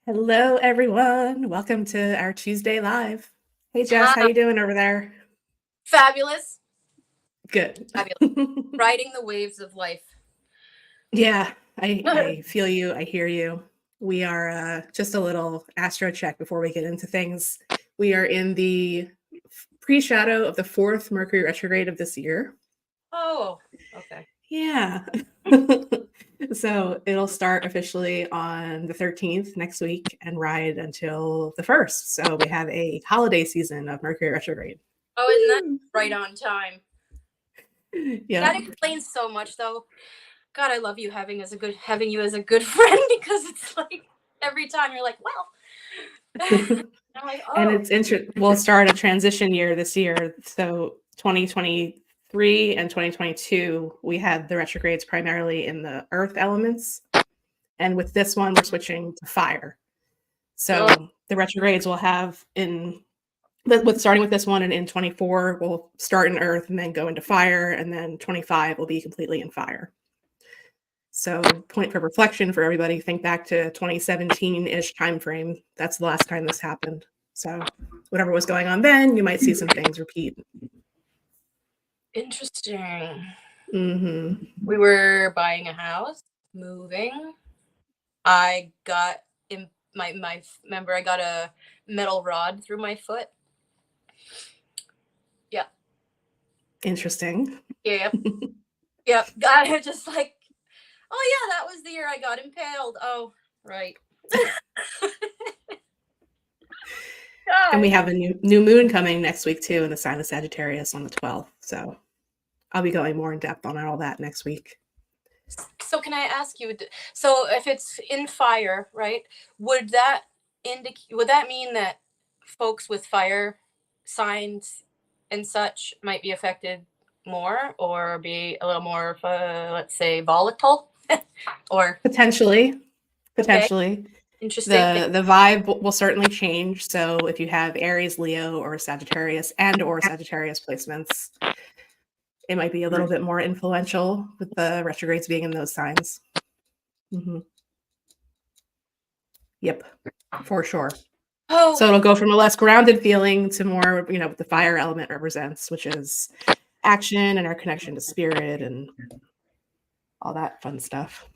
Hello, everyone. Welcome to our Tuesday live. Hey, Jess, how Hi, you doing over there? fabulous, Good. fabulous. Riding the waves of life. Yeah, I feel you. I hear you. We are just a little astro check before we get into things. We are in the pre-shadow of the fourth Mercury retrograde of this year. Oh, okay. Yeah. So it'll start officially on the 13th next week and ride until the 1st. So we have a holiday season of Mercury retrograde. Oh, isn't that Woo! right on time? Yep. That explains so much, though. God, I love you having you as a good friend because it's like every time you're like, well, I'm like, And oh, it's interesting. We'll start a transition year this year. So 2023 and 2022, we had the retrogrades primarily in the earth elements. And with this one, we're switching to fire. oh, So the retrogrades will have with starting with this one and in 24, we'll start in earth and then go into fire. And then 25 will be completely in fire. So point for reflection for everybody, think back to 2017-ish timeframe. That's the last time this happened. So whatever was going on then, you might see some things repeat. interesting. Mm-hmm. We were buying a house, moving. I got in my remember I got a metal rod through my foot. Yeah, Interesting. yeah, yeah. I just like, oh yeah, that was the year I got impaled. Oh, right. And we God. have a new moon coming next week too in the sign of Sagittarius on the 12th. So I'll be going more in depth on all that next week. So can I ask you? So if it's in fire, right? Would that indicate? Would that mean that folks with fire signs and such might be affected more, or be a little more, let's say, volatile? Or Potentially, okay, potentially. interesting. The vibe will certainly change. So if you have Aries, Leo, or Sagittarius placements, it might be a little bit more influential with the retrogrades being in those signs. Mm-hmm. Yep, for sure. Oh, So it'll go from a less grounded feeling to more, what the fire element represents, which is action and our connection to spirit and all that fun stuff.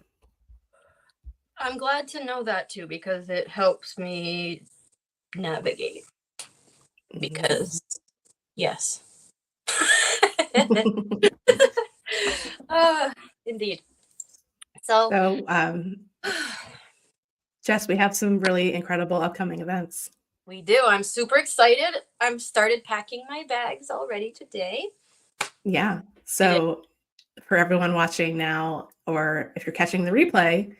I'm glad to know that too because it helps me navigate. Because yes. uh, Indeed. So, So, Jess, we have some really incredible upcoming events. we do. I'm super excited. I'm started packing my bags already today. Yeah. It is. So, for everyone watching now, or if you're catching the replay,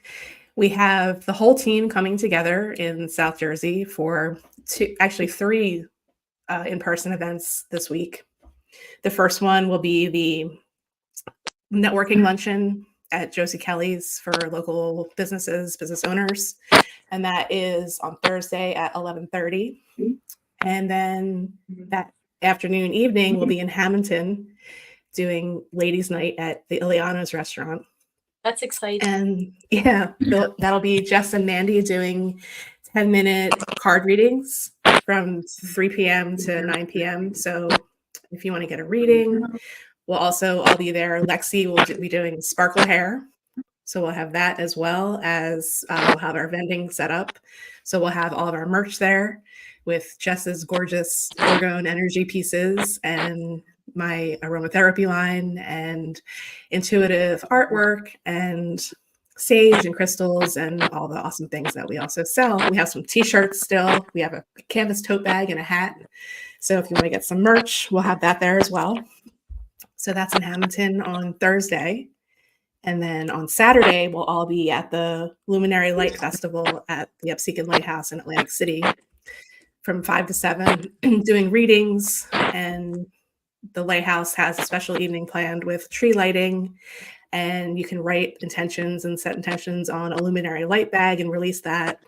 we have the whole team coming together in South Jersey for three in-person events this week. The first one will be the networking luncheon at Josie Kelly's for local business owners, and that is on Thursday at 11:30. And then that afternoon, evening, we'll be in Hamilton doing ladies' night at the Ileana's restaurant. That's exciting. And yeah, that'll be Jess and Mandy doing 10-minute card readings from 3 p.m. to 9 p.m. So if you want to get a reading, we'll also all be there. Lexi will be doing sparkle hair. So we'll have that as well as we'll have our vending set up. So we'll have all of our merch there with Jess's gorgeous orgone energy pieces and my aromatherapy line and intuitive artwork and sage and crystals and all the awesome things that we also sell. We have some t-shirts still. We have a canvas tote bag and a hat. So if you want to get some merch, we'll have that there as well. So that's in Hamilton on Thursday. And then on Saturday, we'll all be at the Luminary Light Festival at the Upseekin Lighthouse in Atlantic City from 5 to 7, doing readings. And the lighthouse has a special evening planned with tree lighting. And you can write intentions and set intentions on a luminary light bag and release that.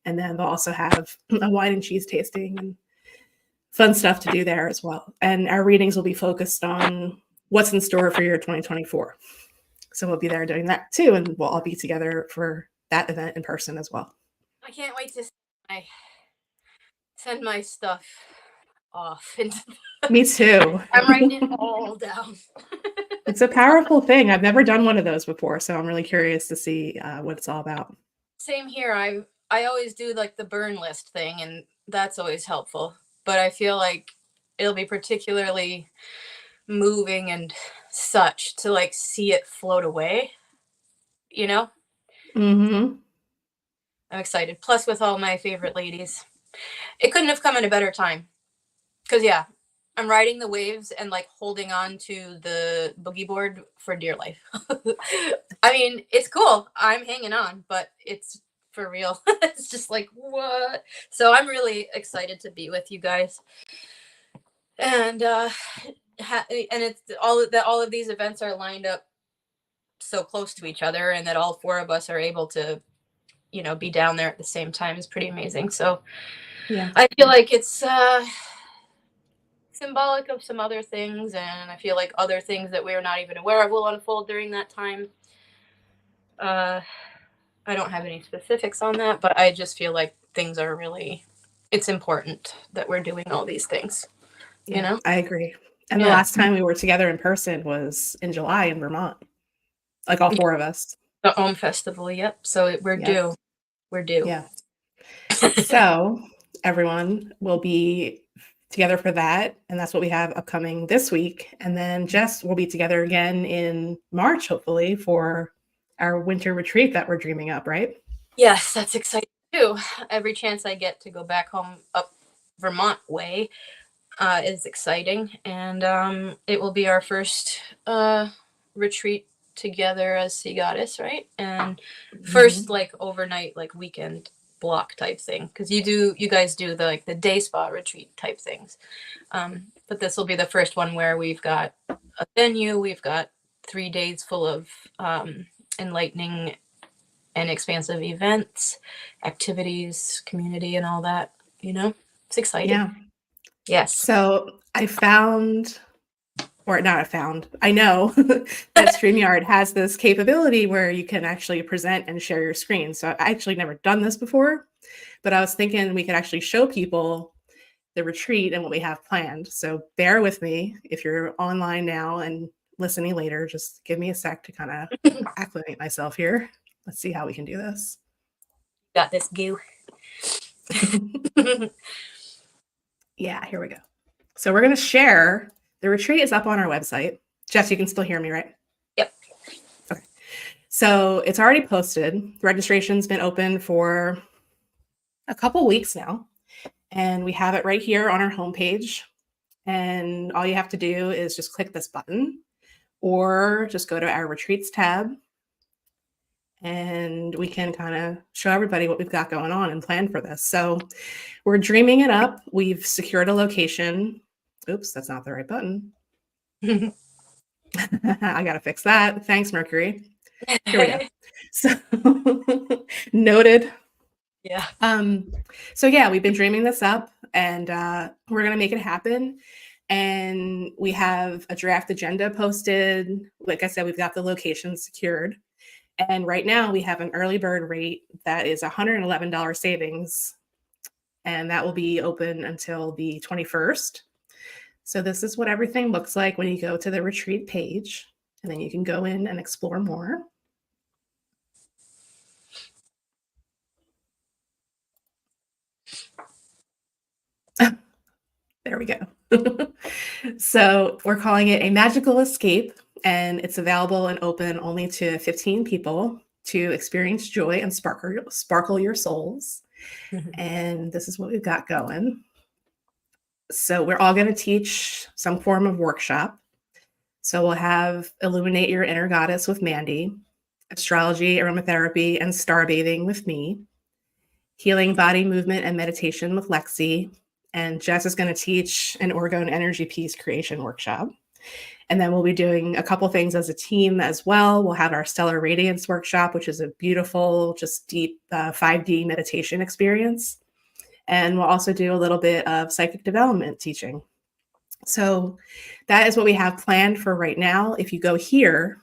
And then they'll also have a wine and cheese tasting and fun stuff to do there as well. And our readings will be focused on what's in store for your 2024. So we'll be there doing that too, and we'll all be together for that event in person as well. I can't wait to send my stuff off. And Me too. I'm writing it all down. It's a powerful thing. I've never done one of those before, so I'm really curious to see what it's all about. Same here. I always do like the burn list thing, and that's always helpful. But I feel like it'll be particularly moving and such to like see it float away. You know, Mm-hmm. I'm excited. Plus, with all my favorite ladies, it couldn't have come at a better time. Cause yeah, I'm riding the waves and like holding on to the boogie board for dear life. I mean, it's cool. I'm hanging on, but it's for real. It's just like what? So I'm really excited to be with you guys, and and it's all of these events are lined up so close to each other, and that all four of us are able to be down there at the same time is pretty amazing. So Yeah. I feel like it's symbolic of some other things, and I feel like other things that we're not even aware of will unfold during that time. I don't have any specifics on that, but I just feel like things are really, it's important that we're doing all these things. Yeah, I agree. And the Yeah. last time we were together in person was in July in Vermont, like all four of us. The Om Festival. Yep. So we're Yep. due. We're due. Yeah. So everyone will be together for that. And that's what we have upcoming this week. And then Jess will be together again in March, hopefully, for our winter retreat that we're dreaming up, right? Yes, that's exciting too. Every chance I get to go back home up Vermont way is exciting. And it will be our first retreat together as Sea Goddess, right? And first like overnight, like weekend block type thing, because you guys do the day spa retreat type things, but this will be the first one where we've got a venue, we've got 3 days full of enlightening and expansive events, activities, community, and all that. It's exciting. Yeah. Yes. So I found, or not I found, I know that StreamYard has this capability where you can actually present and share your screen. So I actually never done this before, but I was thinking we could actually show people the retreat and what we have planned. So bear with me if you're online now and listening later. Just give me a sec to kind of acclimate myself here. Let's see how we can do this. Got this, goo. Yeah, here we go. So we're going to share. The retreat is up on our website. Jess, you can still hear me, right? Yep. Okay. So it's already posted. Registration's been open for a couple weeks now, and we have it right here on our homepage. And all you have to do is just click this button or just go to our retreats tab, and we can kind of show everybody what we've got going on and plan for this. So we're dreaming it up. We've secured a location. Oops, that's not the right button. I got to fix that. Thanks, Mercury. Here we go. So noted. Yeah. So yeah, we've been dreaming this up, and we're going to make it happen. And we have a draft agenda posted. Like I said, we've got the location secured. And right now we have an early bird rate that is $111 savings. And that will be open until the 21st. So this is what everything looks like when you go to the retreat page. And then you can go in and explore more. There we go. So we're calling it a magical escape, and it's available and open only to 15 people to experience joy and sparkle your souls. And this is what we've got going. So we're all going to teach some form of workshop. So we'll have Illuminate Your Inner Goddess with Mandy, astrology, aromatherapy, and star bathing with me, healing body movement and meditation with Lexi, and Jess is going to teach an orgone energy piece creation workshop. And then we'll be doing a couple things as a team as well. We'll have our Stellar Radiance workshop, which is a beautiful, just deep 5D meditation experience. And we'll also do a little bit of psychic development teaching. So that is what we have planned for right now. If you go here,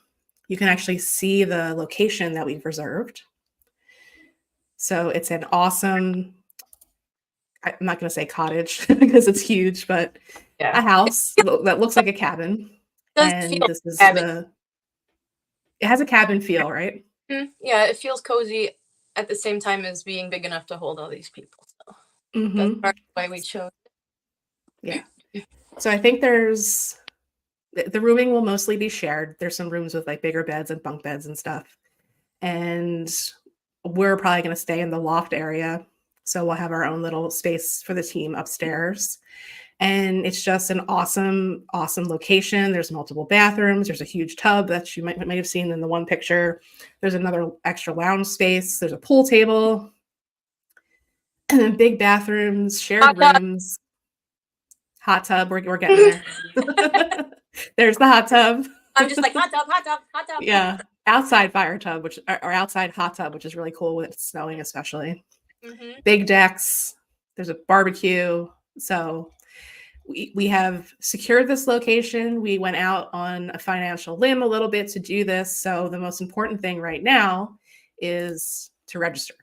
you can actually see the location that we've reserved. So it's an awesome, I'm not going to say cottage because it's huge, but a Yeah. house that looks like a cabin. Does And feel this is cabin. it has a cabin feel, right? Yeah, it feels cozy at the same time as being big enough to hold all these people. So that's Mm-hmm. part of why we chose. Yeah. So I think the rooming will mostly be shared. There's some rooms with like bigger beds and bunk beds and stuff. And we're probably going to stay in the loft area. So we'll have our own little space for the team upstairs. And it's just an awesome, awesome location. There's multiple bathrooms. There's a huge tub that you might have seen in the one picture. There's another extra lounge space. There's a pool table, and then big bathrooms, shared Hot dog. rooms, hot tub. We're getting there. There's the hot tub. I'm just like hot tub, hot tub, hot tub. Yeah, outside fire tub, or outside hot tub, which is really cool when it's snowing, especially. Big decks. There's a barbecue. So we have secured this location. We went out on a financial limb a little bit to do this. So the most important thing right now is to register.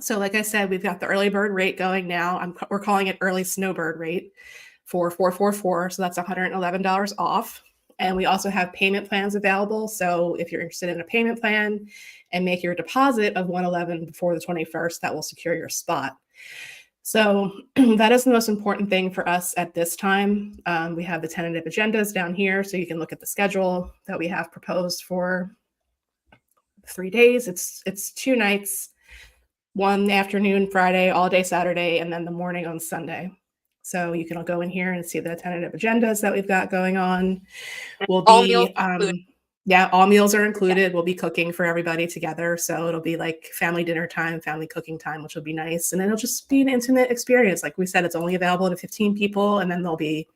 So like I said, we've got the early bird rate going now. We're calling it early snowbird rate for 444. So that's $111 off. And we also have payment plans available. So if you're interested in a payment plan and make your deposit of $111 before the 21st, that will secure your spot. So that is the most important thing for us at this time. We have the tentative agendas down here, so you can look at the schedule that we have proposed for 3 days. It's 2 nights, one afternoon Friday, all day Saturday, and then the morning on Sunday. So you can all go in here and see the tentative agendas that we've got going on. We'll be all meals are included. Yeah. We'll be cooking for everybody together. So it'll be like family dinner time, family cooking time, which will be nice. And then it'll just be an intimate experience. Like we said, it's only available to 15 people. And then there'll be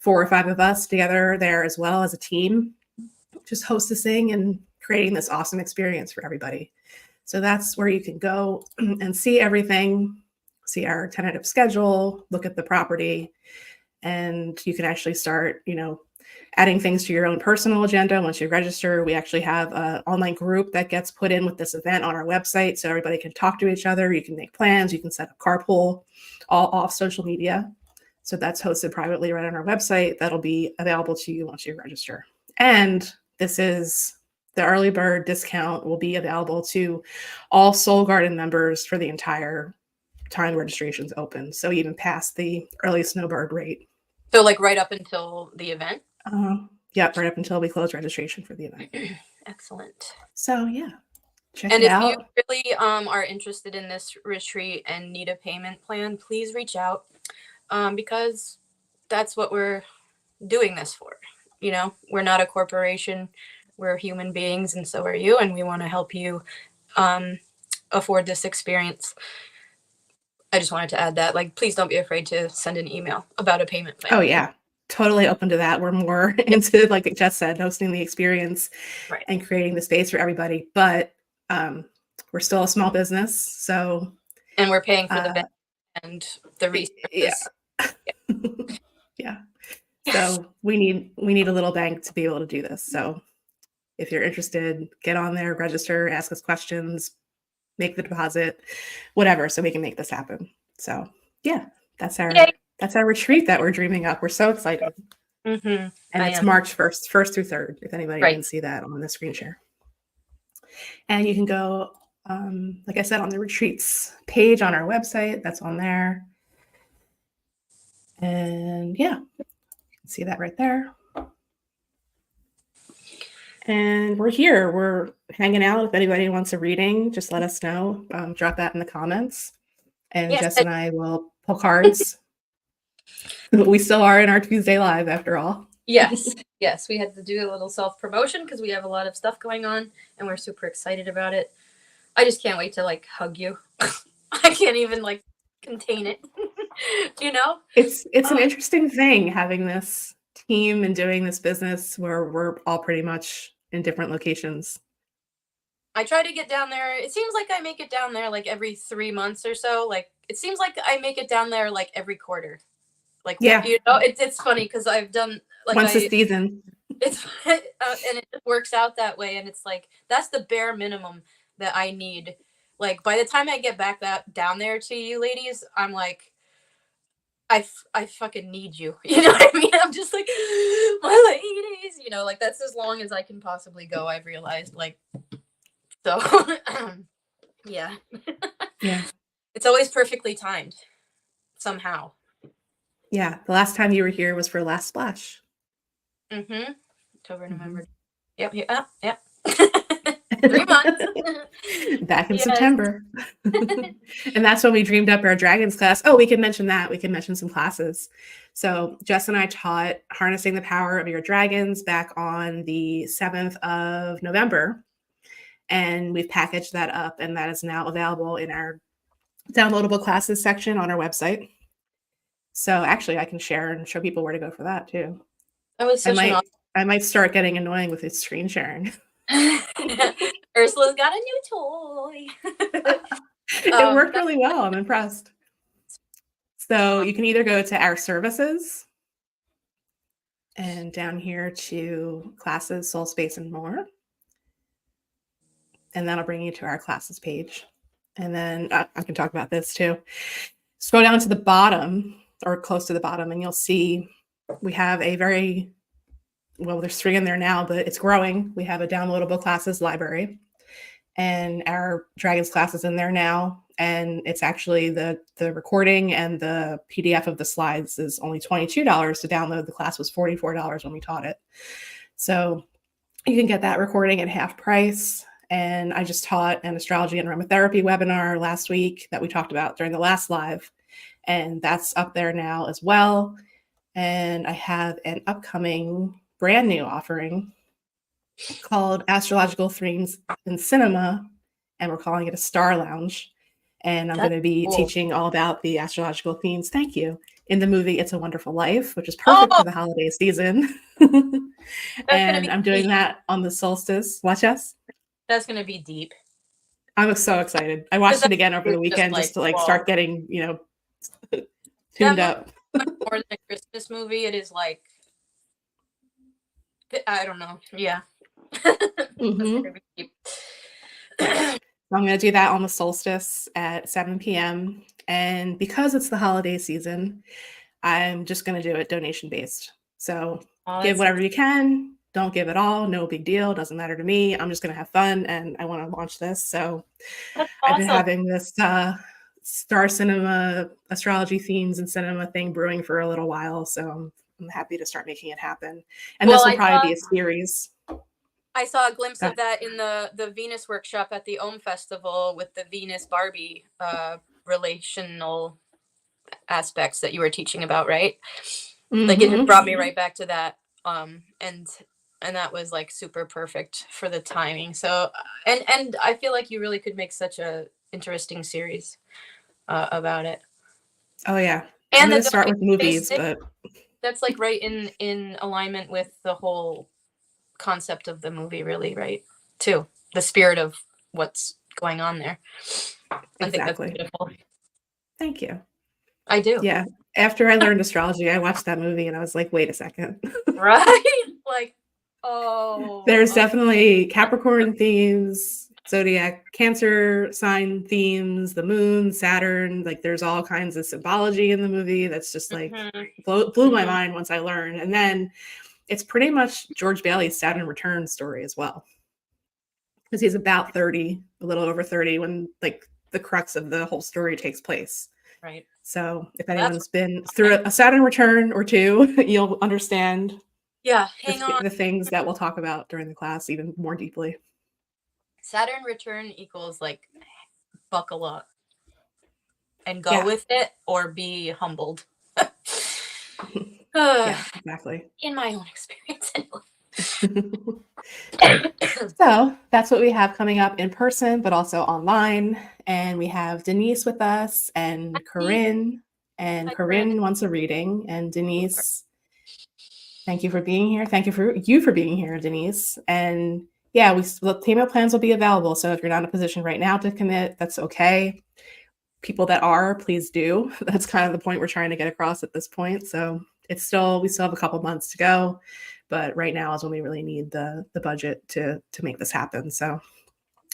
4 or 5 of us together there as well as a team, just hostessing and creating this awesome experience for everybody. So that's where you can go and see everything, see our tentative schedule, look at the property, and you can actually start, adding things to your own personal agenda. Once you register, we actually have an online group that gets put in with this event on our website so everybody can talk to each other. You can make plans, you can set up carpool, all off social media. So that's hosted privately right on our website. That'll be available to you once you register. And this is the early bird discount will be available to all Soul Garden members for the entire time registration's open. So even past the early snowbird rate. So like right up until the event? Yeah, right up until we close registration for the event. Excellent. So yeah, check and it if out. you really are interested in this retreat and need a payment plan, please reach out because that's what we're doing this for. We're not a corporation. We're human beings, and so are you, and we want to help you afford this experience. I just wanted to add that, please don't be afraid to send an email about a payment plan. Oh yeah, totally open to that. We're more into, like Jess said, hosting the experience and creating the space for everybody. But we're still a small business, so and we're paying for the bed and the resources. Yeah. So we need a little bank to be able to do this. So if you're interested, get on there, register, ask us questions, make the deposit, whatever, so we can make this happen. So yeah, that's our retreat that we're dreaming up. We're so excited. And it's March 1st through 3rd, if anybody can see that on the screen share. And you can go, like I said, on the retreats page on our website. That's on there. And yeah, you can see that right there. And we're here. We're hanging out. If anybody wants a reading, just let us know. Drop that in the comments. And Jess and I will pull cards. We still are in our Tuesday Live after all. Yes. We had to do a little self-promotion because we have a lot of stuff going on and we're super excited about it. I just can't wait to hug you. I can't even contain it. It's an interesting thing having this team and doing this business where we're all pretty much in different locations. I try to get down there. It seems like I make it down there every 3 months or so. It seems like I make it down there every quarter. It's funny because I've done once a season. It's and it works out that way, and it's that's the bare minimum that I need Like by the time I get back down there to you ladies, I'm like, I fucking need you. You know what I mean? I'm just like, my ladies, you know, like that's as long as I can possibly go. I've realized, like, so yeah. Yeah. It's always perfectly timed somehow. Yeah. The last time you were here was for Last Splash. Mm-hmm. October, November. Mm-hmm. Yep. Yep. 3 months. Back in Yes. September. And that's when we dreamed up our dragons class. Oh, we can mention that. We can mention some classes. So Jess and I taught Harnessing the Power of Your Dragons back on the 7th of November. And we've packaged that up, and that is now available in our downloadable classes section on our website. So actually I can share and show people where to go for that too. That was such I might start getting annoying with his screen sharing. Ursula's got a new toy. It worked really well. I'm impressed. So you can either go to our services and down here to classes, soul space, and more. And that'll bring you to our classes page. And then I can talk about this too. Scroll down to the bottom or close to the bottom, and you'll see we have a very, well, there's 3 in there now, but it's growing. We have a downloadable classes library, and our dragons class is in there now. And it's actually the recording and the PDF of the slides is only $22 to download. The class was $44 when we taught it. So you can get that recording at half price. And I just taught an astrology and aromatherapy webinar last week that we talked about during the last live. And that's up there now as well. And I have an upcoming brand new offering called Astrological Themes in Cinema, and we're calling it a Star Lounge. And I'm going to be teaching all about the astrological themes. Thank you. In the movie It's a Wonderful Life, which is perfect for the holiday season. And I'm doing that on the solstice. Watch us. That's going to be deep. I'm so excited. I watched it again over the weekend just to like start getting, you know, tuned up. More than a Christmas movie, it is like, I don't know. Yeah. Mm-hmm. I'm going to do that on the solstice at 7 p.m. And because it's the holiday season, I'm just going to do it donation based. So give whatever you can. Don't give it all. No big deal. Doesn't matter to me. I'm just going to have fun, and I want to launch this. So I've been having this Star Cinema astrology themes and cinema thing brewing for a little while. So I'm happy to start making it happen. And this will probably be a series. I saw a glimpse of that in the Venus workshop at the Ohm Festival with the Venus Barbie relational aspects that you were teaching about, right? Mm-hmm. Like it brought me right back to that. And that was like super perfect for the timing. So and I feel like you really could make such a interesting series about it. Oh yeah. And I'm going to start with movies, but that's like right in alignment with the whole concept of the movie, really, right? Too the spirit of what's going on there. I think that's beautiful. Thank you. I do. Yeah. After I learned astrology, I watched that movie and I was like, wait a second. Right? Like, oh. There's definitely Capricorn themes, zodiac Cancer sign themes, the moon, Saturn. Like there's all kinds of symbology in the movie that's just like blew my mind once I learned. And then it's pretty much George Bailey's Saturn return story as well. Because he's about 30, a little over 30 when like the crux of the whole story takes place. Right. So if anyone's been through a Saturn return or two, you'll understand the things that we'll talk about during the class even more deeply. Saturn return equals like buckle up and go with it or be humbled. Yeah, exactly. In my own experience anyway. So that's what we have coming up in person, but also online. And we have Denise with us and Corinne. And Corinne wants a reading. And Denise, thank you for being here. Thank you for being here, Denise. And yeah, the payment plans will be available. So if you're not in a position right now to commit, that's okay. People that are, please do. That's kind of the point we're trying to get across at this point. So we still have a couple months to go. But right now is when we really need the budget to make this happen. So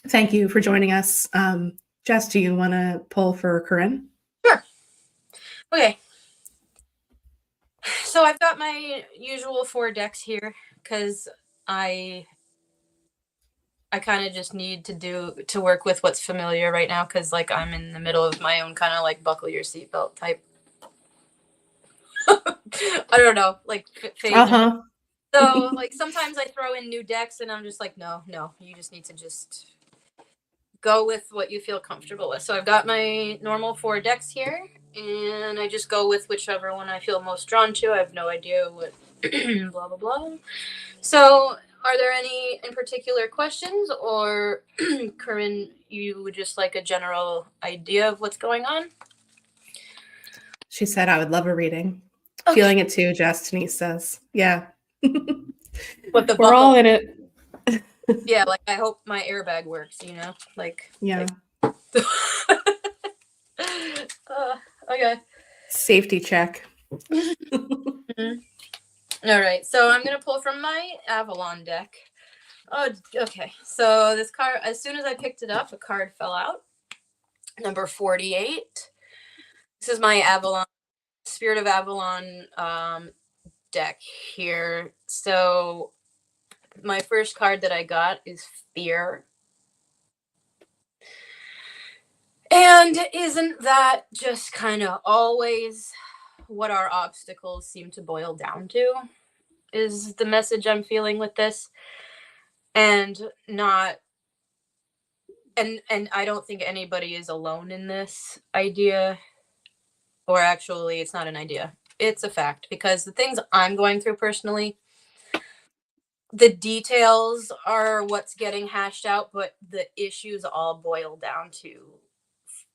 thank you for joining us. Jess, do you want to pull for Corinne? Sure. Okay. So I've got my usual 4 decks here because I kind of just need to work with what's familiar right now because like I'm in the middle of my own kind of like buckle your seatbelt type. I don't know, like phase. Uh-huh. So like sometimes I throw in new decks and I'm just like, no, you just need to just go with what you feel comfortable with. So I've got my normal 4 decks here and I just go with whichever one I feel most drawn to. I have no idea what blah blah blah. So are there any in particular questions, or Corinne, you would just like a general idea of what's going on? She said, I would love a reading. Okay. Feeling it too, Jess, Denise says. Yeah. With the We're all in it. Yeah, like I hope my airbag works, you know? Like, yeah. Like... okay. Safety check. Mm-hmm. All right, so I'm going to pull from my Avalon deck. Oh, okay. So this card, as soon as I picked it up, a card fell out. Number 48. This is my Avalon, Spirit of Avalon deck here. So my first card that I got is Fear. And isn't that just kind of always what our obstacles seem to boil down to? Is the message I'm feeling with this. And not and I don't think anybody is alone in this idea. Or actually, it's not an idea. It's a fact, because the things I'm going through personally, the details are what's getting hashed out, but the issues all boil down to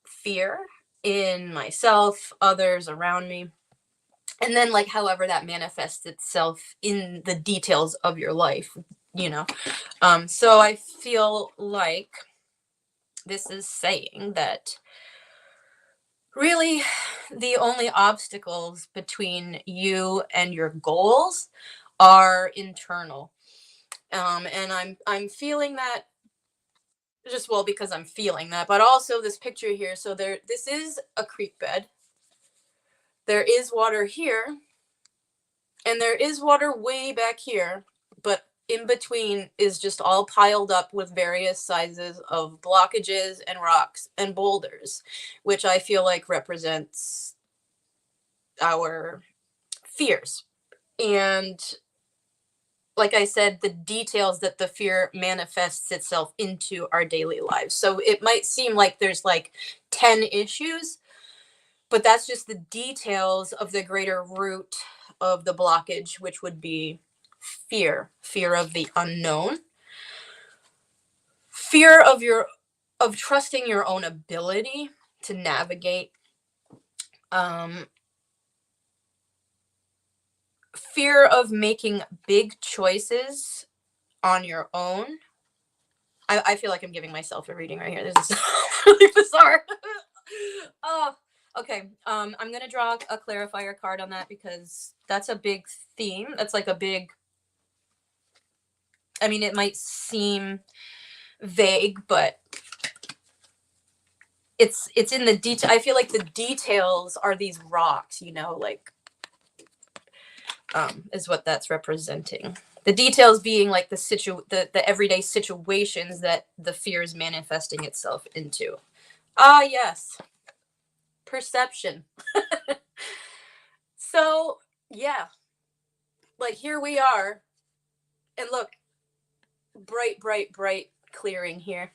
fear in myself, others around me, and then like however that manifests itself in the details of your life, you know. So I feel like this is saying that really the only obstacles between you and your goals are internal. And I'm feeling that just, well, because I'm feeling that, but also this picture here. So this is a creek bed. There is water here, and there is water way back here, but in between is just all piled up with various sizes of blockages and rocks and boulders, which I feel like represents our fears. And like I said, the details that the fear manifests itself into our daily lives. So it might seem like there's like 10 issues, but that's just the details of the greater root of the blockage, which would be fear of the unknown, fear of trusting your own ability to navigate, fear of making big choices on your own. I feel like I'm giving myself a reading right here. This is really bizarre. Oh, okay. I'm gonna draw a clarifier card on that because that's a big theme. That's like a big. I mean, it might seem vague, but it's in the detail. I feel like the details are these rocks, you know, like is what that's representing. The details being like the everyday situations that the fear is manifesting itself into. Ah, yes. Perception. So, yeah. Like here we are. And look, bright clearing here.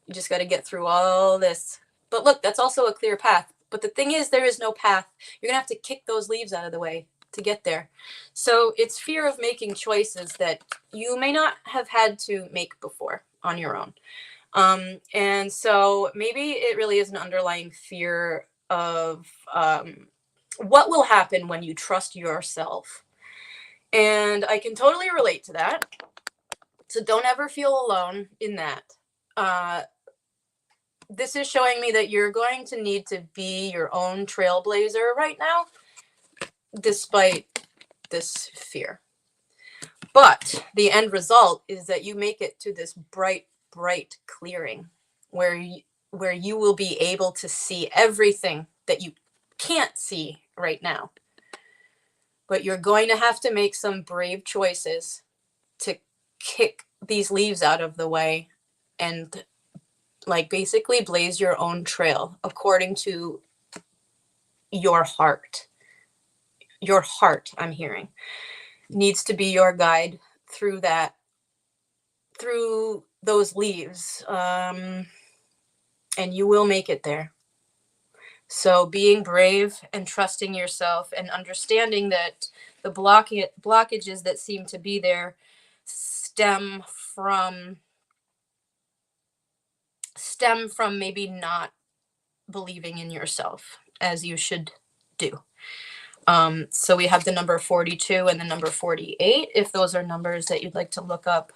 You just got to get through all this. But look, that's also a clear path. But the thing is, there is no path. You're going to have to kick those leaves out of the way to get there. So it's fear of making choices that you may not have had to make before on your own. And so maybe it really is an underlying fear of what will happen when you trust yourself. And I can totally relate to that. So don't ever feel alone in that. This is showing me that you're going to need to be your own trailblazer right now, despite this fear. But the end result is that you make it to this bright clearing where where you will be able to see everything that you can't see right now. But you're going to have to make some brave choices to kick these leaves out of the way and like basically blaze your own trail according to your heart. Your heart, I'm hearing, needs to be your guide through those leaves. And you will make it there. So being brave and trusting yourself and understanding that the blockages that seem to be there stem from maybe not believing in yourself as you should do. So we have the number 42 and the number 48, if those are numbers that you'd like to look up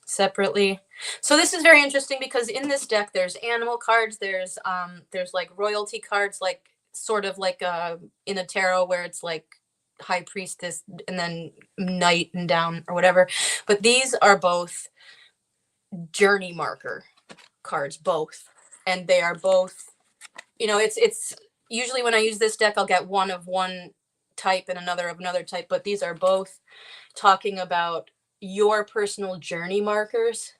separately. So this is very interesting because in this deck there's animal cards, there's like royalty cards, like sort of like in a tarot where it's like high priestess and then knight and down or whatever. But these are both journey marker cards, both, and they are both, you know, it's usually when I use this deck I'll get one of one type and another of another type, but these are both talking about your personal journey markers,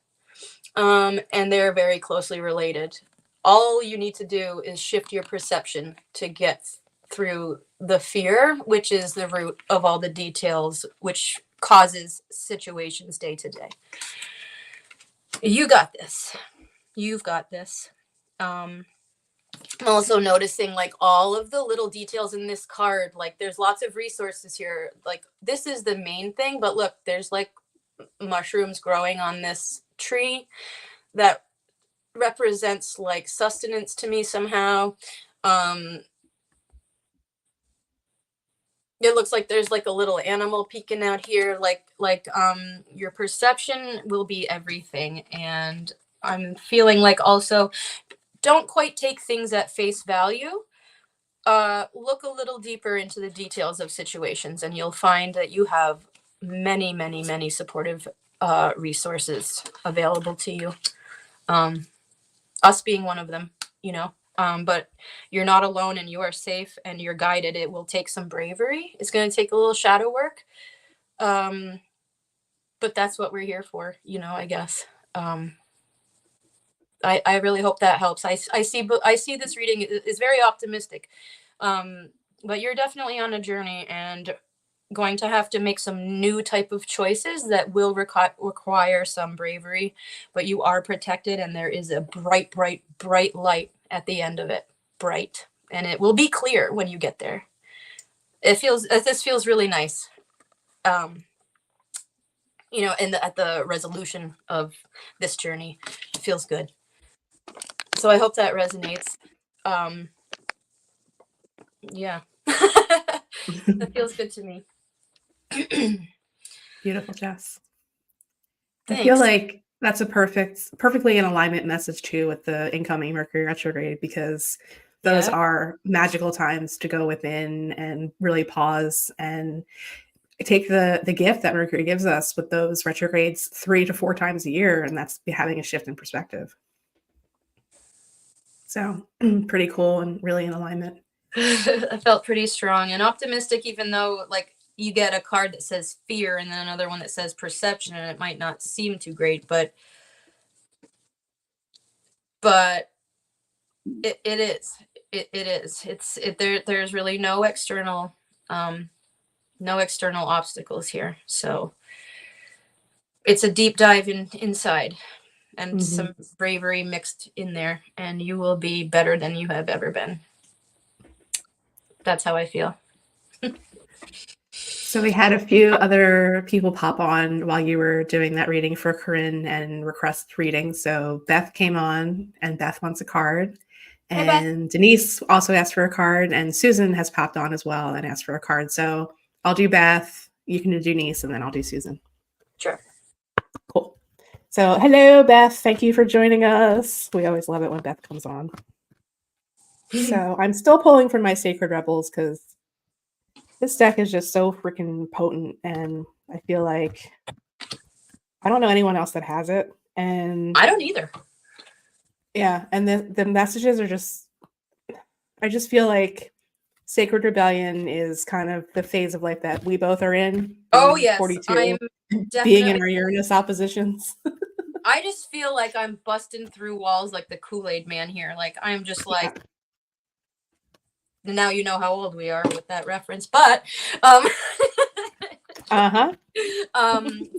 and they're very closely related. All you need to do is shift your perception to get through the fear, which is the root of all the details, which causes situations day to day. You got this. You've got this. I'm also noticing like all of the little details in this card. Like there's lots of resources here. Like this is the main thing, but look, there's like mushrooms growing on this tree that represents like sustenance to me somehow. It looks like there's like a little animal peeking out here. Like your perception will be everything. And I'm feeling like also don't quite take things at face value. Look a little deeper into the details of situations and you'll find that you have many, many, many supportive resources available to you. Us being one of them, you know. But you're not alone and you are safe and you're guided. It will take some bravery. It's going to take a little shadow work. But that's what we're here for, you know, I guess. I really hope that helps. I see this reading is very optimistic. But you're definitely on a journey and going to have to make some new type of choices that will require some bravery, but you are protected and there is a bright, bright, bright light at the end of it. Bright. And it will be clear when you get there. This feels really nice. You know, at the resolution of this journey, it feels good. So I hope that resonates. Yeah. That feels good to me. Beautiful, Jess. Thanks. I feel like that's a perfectly in alignment message too with the incoming Mercury retrograde, because those are magical times to go within and really pause and take the gift that Mercury gives us with those retrogrades 3 to 4 times a year, and that's having a shift in perspective. So pretty cool and really in alignment. I felt pretty strong and optimistic, even though like you get a card that says fear and then another one that says perception, and it might not seem too great, but it is. It is. There's really no external obstacles here. So it's a deep dive inside and some bravery mixed in there, and you will be better than you have ever been. That's how I feel. So we had a few other people pop on while you were doing that reading for Corinne and request reading. So Beth came on and Beth wants a card. And Denise also asked for a card, and Susan has popped on as well and asked for a card. So I'll do Beth, you can do Denise, and then I'll do Susan. Sure. Cool. So hello, Beth. Thank you for joining us. We always love it when Beth comes on. So I'm still pulling from my Sacred Rebels because this deck is just so freaking potent, and I feel like I don't know anyone else that has it. And I don't either. Yeah, and the messages are just, I just feel like Sacred Rebellion is kind of the phase of life that we both are in, Oh being yes, 42, I'm being in definitely. our Uranus oppositions. I just feel like I'm busting through walls like the Kool-Aid man here. Like I'm just like, now you know how old we are with that reference, but um Uh-huh.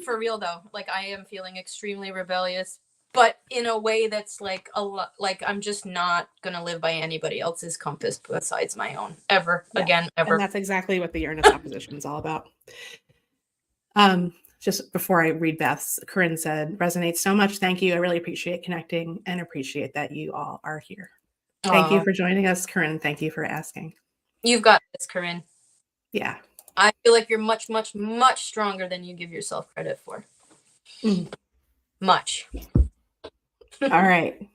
for real though, like I am feeling extremely rebellious, but in a way that's like a lot, like I'm just not gonna live by anybody else's compass besides my own ever Yeah. again And ever. that's exactly what the Uranus opposition is all about. Just before I read Beth's, Corinne said, resonates so much. Thank you. I really appreciate connecting and appreciate that you all are here. Thank you for joining us, Corinne. Thank you for asking. You've got this, Corinne. Yeah. I feel like you're much, much, much stronger than you give yourself credit for. Much. All right.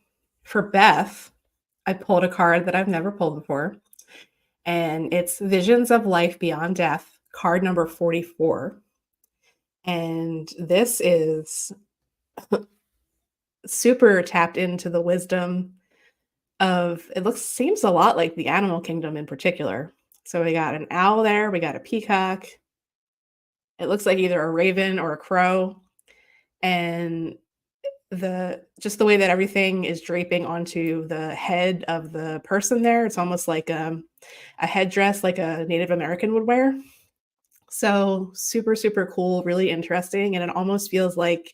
For Beth, I pulled a card that I've never pulled before, and it's Visions of Life Beyond Death, card number 44. And this is super tapped into the wisdom of, seems a lot like the animal kingdom in particular. So we got an owl there, we got a peacock. It looks like either a raven or a crow. And just the way that everything is draping onto the head of the person there, it's almost like a headdress like a Native American would wear. So super, super cool, really interesting. And it almost feels like,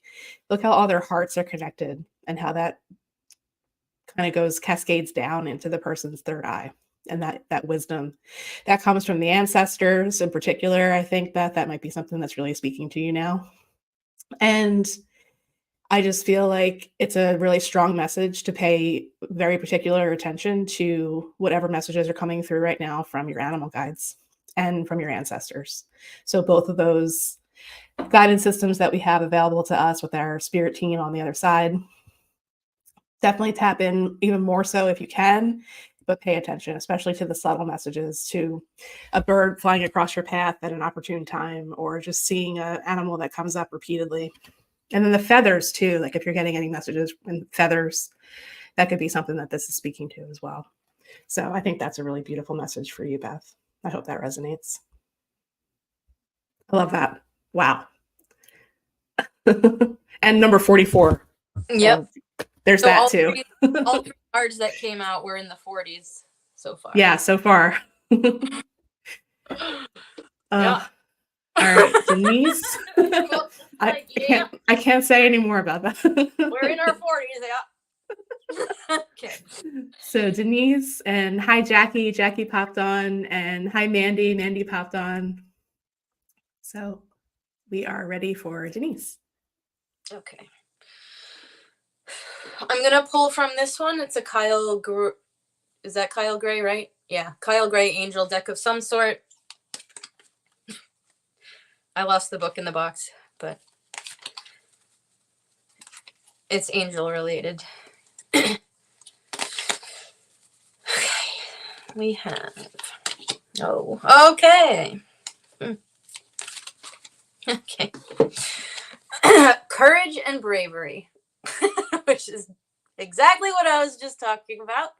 look how all their hearts are connected and how that kind of goes cascades down into the person's third eye. And that wisdom that comes from the ancestors in particular. I think that might be something that's really speaking to you now. And I just feel like it's a really strong message to pay very particular attention to whatever messages are coming through right now from your animal guides and from your ancestors. So both of those guidance systems that we have available to us with our spirit team on the other side, definitely tap in even more so if you can, but pay attention, especially to the subtle messages, to a bird flying across your path at an opportune time, or just seeing an animal that comes up repeatedly. And then the feathers too, like if you're getting any messages in feathers, that could be something that this is speaking to as well. So I think that's a really beautiful message for you, Beth. I hope that resonates. I love that. Wow. And number 44. Yep. So there's So that too. all three cards that came out were in the 40s so far. Yeah, so far. Yeah. All right, Denise. I can't say any more about that. We're in our 40s, yeah. Okay. So Denise, and hi Jackie. Jackie popped on, and hi Mandy. Mandy popped on. So we are ready for Denise. Okay. I'm gonna pull from this one. It's a Kyle. Is that Kyle Gray, right? Yeah, Kyle Gray Angel deck of some sort. I lost the book in the box, but it's angel related. Okay. We have. Oh, okay. Okay. Courage and bravery, which is exactly what I was just talking about.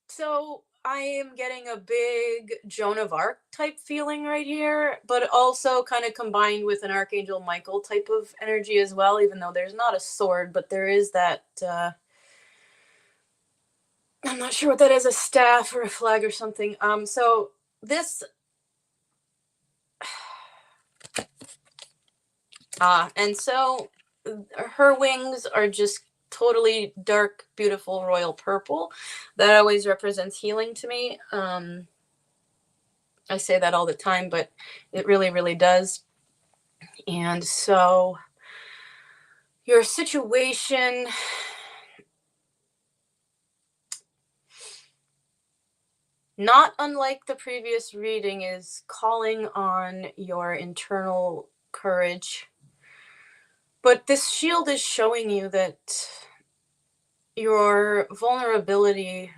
So I am getting a big Joan of Arc type feeling right here, but also kind of combined with an Archangel Michael type of energy as well, even though there's not a sword, but there is that, I'm not sure what that is, a staff or a flag or something. So this, and so her wings are just totally dark, beautiful royal purple. That always represents healing to me. I say that all the time, but it really, really does. And so your situation, not unlike the previous reading, is calling on your internal courage. But this shield is showing you that your vulnerability,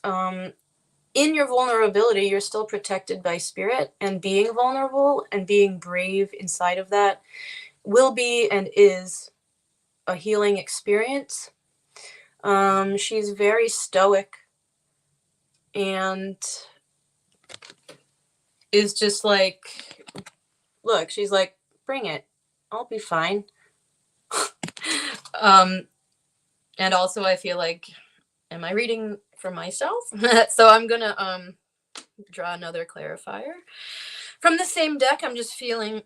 in your vulnerability, you're still protected by spirit, and being vulnerable and being brave inside of that will be and is a healing experience. She's very stoic and is just like, look, she's like, bring it. I'll be fine. And also I feel like, am I reading for myself? So I'm gonna draw another clarifier from the same deck. I'm just feeling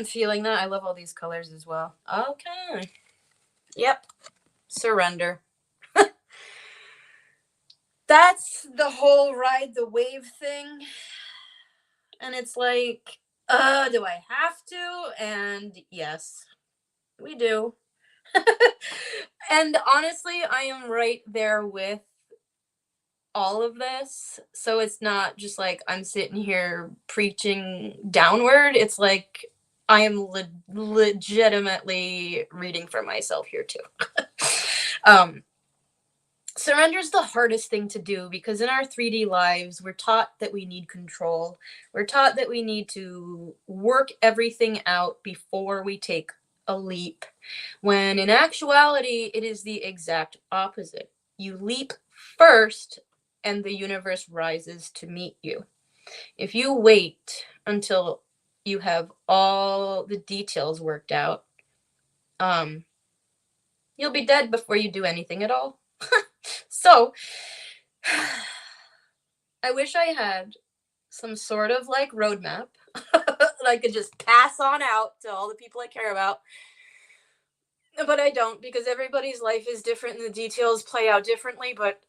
feeling that. I love all these colors as well. Okay. Yep. Surrender. That's the whole ride the wave thing. And it's like, do I have to? And yes, we do. And honestly, I am right there with all of this. So it's not just like I'm sitting here preaching downward. It's like I am legitimately reading for myself here too. um, Surrender is the hardest thing to do because in our 3D lives, we're taught that we need control. We're taught that we need to work everything out before we take a leap, when in actuality, it is the exact opposite. You leap first, and the universe rises to meet you. If you wait until you have all the details worked out, you'll be dead before you do anything at all. So, I wish I had some sort of like roadmap that I could just pass on out to all the people I care about. But I don't, because everybody's life is different and the details play out differently. But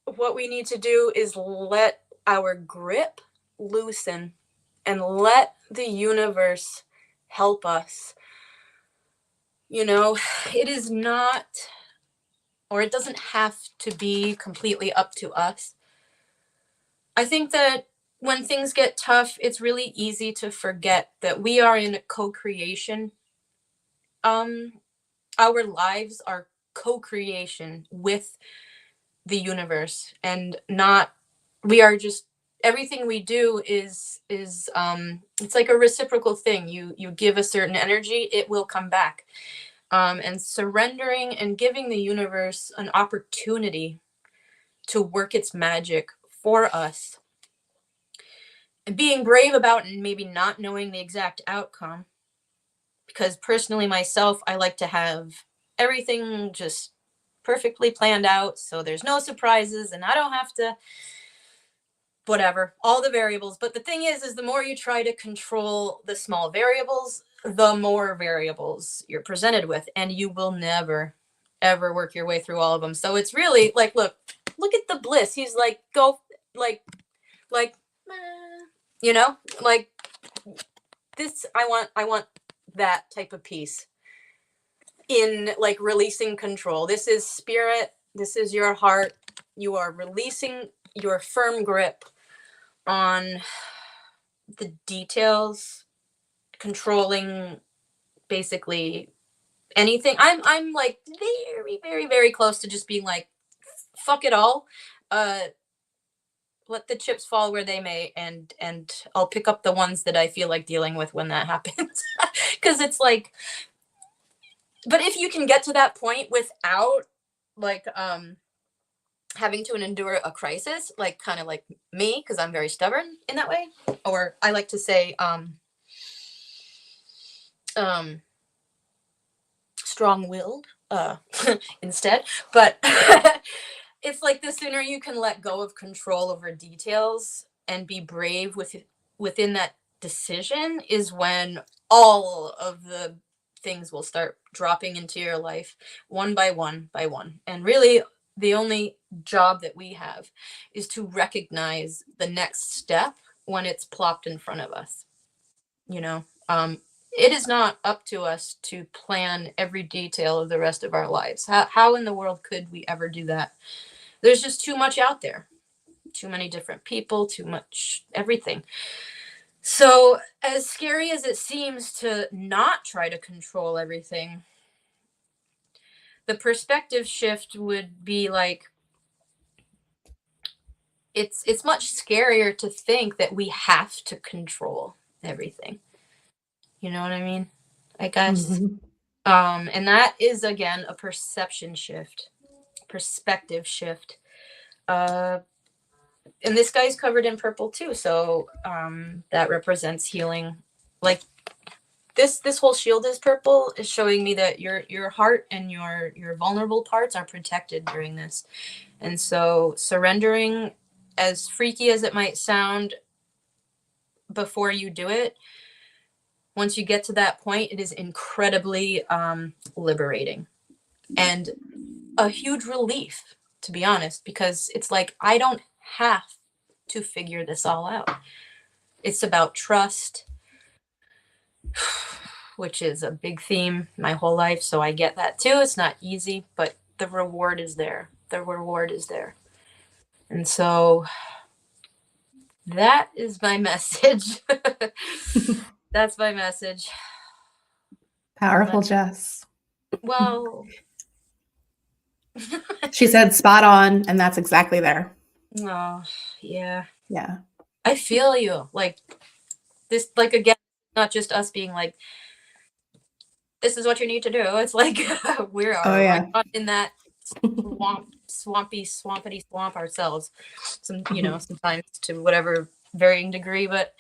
what we need to do is let our grip loosen and let the universe help us. You know, it is not, or it doesn't have to be completely up to us. I think that when things get tough, it's really easy to forget that we are in co-creation. Our lives are co-creation with the universe, and not, we are just, everything we do is it's like a reciprocal thing. You give a certain energy, it will come back. And surrendering and giving the universe an opportunity to work its magic for us, and being brave about and maybe not knowing the exact outcome. Because personally, myself, I like to have everything just perfectly planned out so there's no surprises and I don't have to, whatever, all the variables. But the thing is the more you try to control the small variables, the more variables you're presented with, and you will never ever work your way through all of them. So it's really like, look at the bliss. He's like, go, like you know, like this, I want that type of peace in like releasing control. This is spirit, this is your heart. You are releasing your firm grip on the details, controlling basically anything. I'm like very, very, very close to just being like, fuck it all. Let the chips fall where they may, and I'll pick up the ones that I feel like dealing with when that happens. Because it's like, but if you can get to that point without like having to endure a crisis, like kind of like me, because I'm very stubborn in that way, or I like to say strong-willed instead. But it's like the sooner you can let go of control over details and be brave within that decision is when all of the things will start dropping into your life one by one by one. And really, the only job that we have is to recognize the next step when it's plopped in front of us. You know, it is not up to us to plan every detail of the rest of our lives. How in the world could we ever do that? There's just too much out there, too many different people, too much everything. So, as scary as it seems to not try to control everything, the perspective shift would be like, it's much scarier to think that we have to control everything. You know what I mean? I guess. Mhm. And that is again a perception shift, perspective shift. And this guy's covered in purple too, so that represents healing. Like this whole shield is purple, is showing me that your heart and your vulnerable parts are protected during this. And so surrendering, as freaky as it might sound before you do it, once you get to that point, it is incredibly liberating and a huge relief, to be honest, because it's like, I don't have to figure this all out. It's about trust, which is a big theme my whole life. So I get that too. It's not easy, but the reward is there. The reward is there. And so that is my message. That's my message. Powerful, Jess. Well, she said spot on, and that's exactly there. Oh, yeah. Yeah. I feel you. Like this, like, again, not just us being like, this is what you need to do. It's like we are right in that swampity swamp ourselves. Sometimes to whatever varying degree, but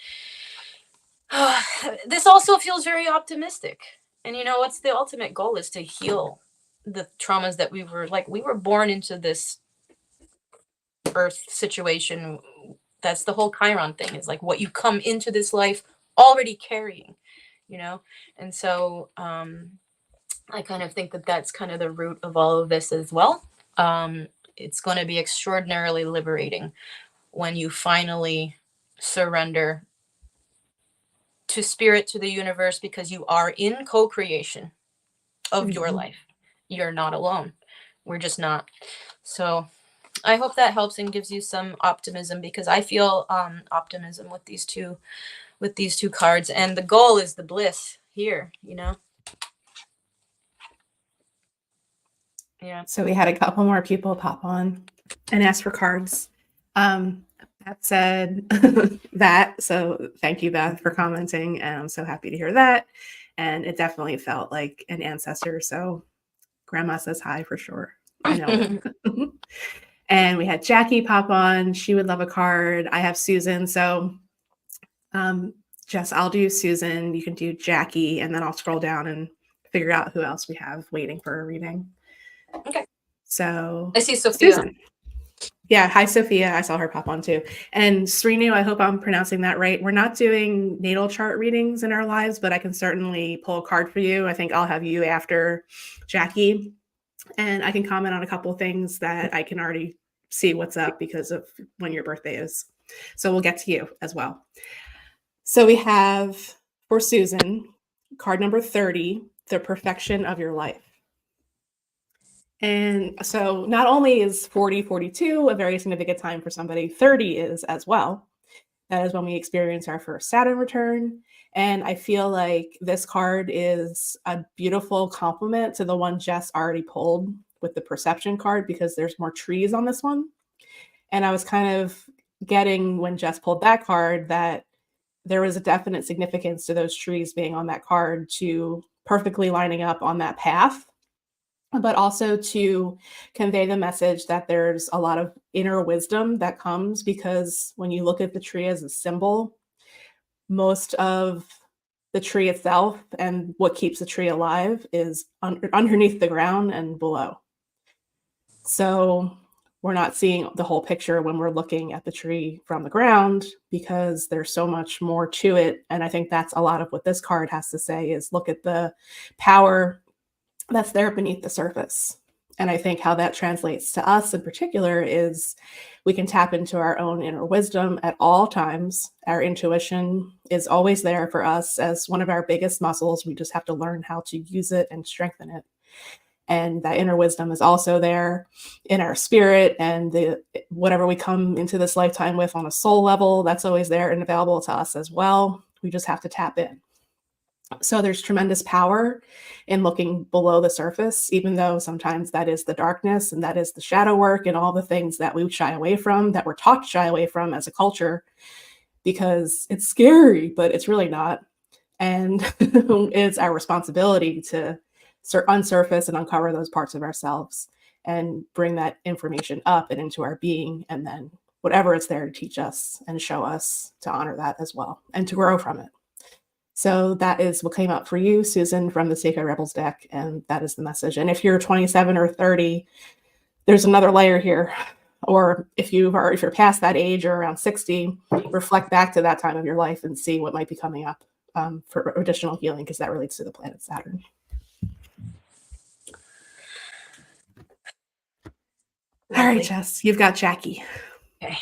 this also feels very optimistic. And what's the ultimate goal is to heal the traumas that we were born into this earth situation. That's the whole Chiron thing, is like what you come into this life already carrying, and so I kind of think that that's kind of the root of all of this as well. It's going to be extraordinarily liberating when you finally surrender to spirit, to the universe, because you are in co-creation of your life. You're not alone. We're just not. So I hope that helps and gives you some optimism, because I feel optimism with these two cards, and the goal is the bliss here, Yeah. So we had a couple more people pop on and ask for cards. Beth said that, so thank you, Beth, for commenting, and I'm so happy to hear that. And it definitely felt like an ancestor, so grandma says hi for sure. I know. And we had Jackie pop on. She would love a card. I have Susan, so Jess, I'll do Susan, you can do Jackie, and then I'll scroll down and figure out who else we have waiting for a reading. Okay. So I see Sophia. Susan. Yeah, hi Sophia. I saw her pop on too. And Srinu, I hope I'm pronouncing that right. We're not doing natal chart readings in our lives, but I can certainly pull a card for you. I think I'll have you after Jackie, and I can comment on a couple of things that I can already see what's up because of when your birthday is. So we'll get to you as well. So we have for Susan, card number 30, the perfection of your life. And so not only is 40, 42 a very significant time for somebody, 30 is as well. That is when we experience our first Saturn return. And I feel like this card is a beautiful complement to the one Jess already pulled with the perception card, because there's more trees on this one. And I was kind of getting, when Jess pulled that card, that there was a definite significance to those trees being on that card, to perfectly lining up on that path, but also to convey the message that there's a lot of inner wisdom that comes, because when you look at the tree as a symbol, most of the tree itself and what keeps the tree alive is underneath the ground and below. So we're not seeing the whole picture when we're looking at the tree from the ground, because there's so much more to it. And I think that's a lot of what this card has to say, is look at the power that's there beneath the surface. And I think how that translates to us in particular is we can tap into our own inner wisdom at all times. Our intuition is always there for us as one of our biggest muscles. We just have to learn how to use it and strengthen it. And that inner wisdom is also there in our spirit, and whatever we come into this lifetime with on a soul level, that's always there and available to us as well. We just have to tap in. So there's tremendous power in looking below the surface, even though sometimes that is the darkness and that is the shadow work and all the things that we shy away from, that we're taught to shy away from as a culture, because it's scary, but it's really not. And it's our responsibility to unsurface and uncover those parts of ourselves and bring that information up and into our being, and then whatever it's there to teach us and show us, to honor that as well and to grow from it. So that is what came up for you, Susan, from the Sacred Rebels deck, and that is the message. And if you're 27 or 30, there's another layer here. Or if you're past that age or around 60, reflect back to that time of your life and see what might be coming up for additional healing, because that relates to the planet Saturn. All right, Jess, you've got Jackie. Okay.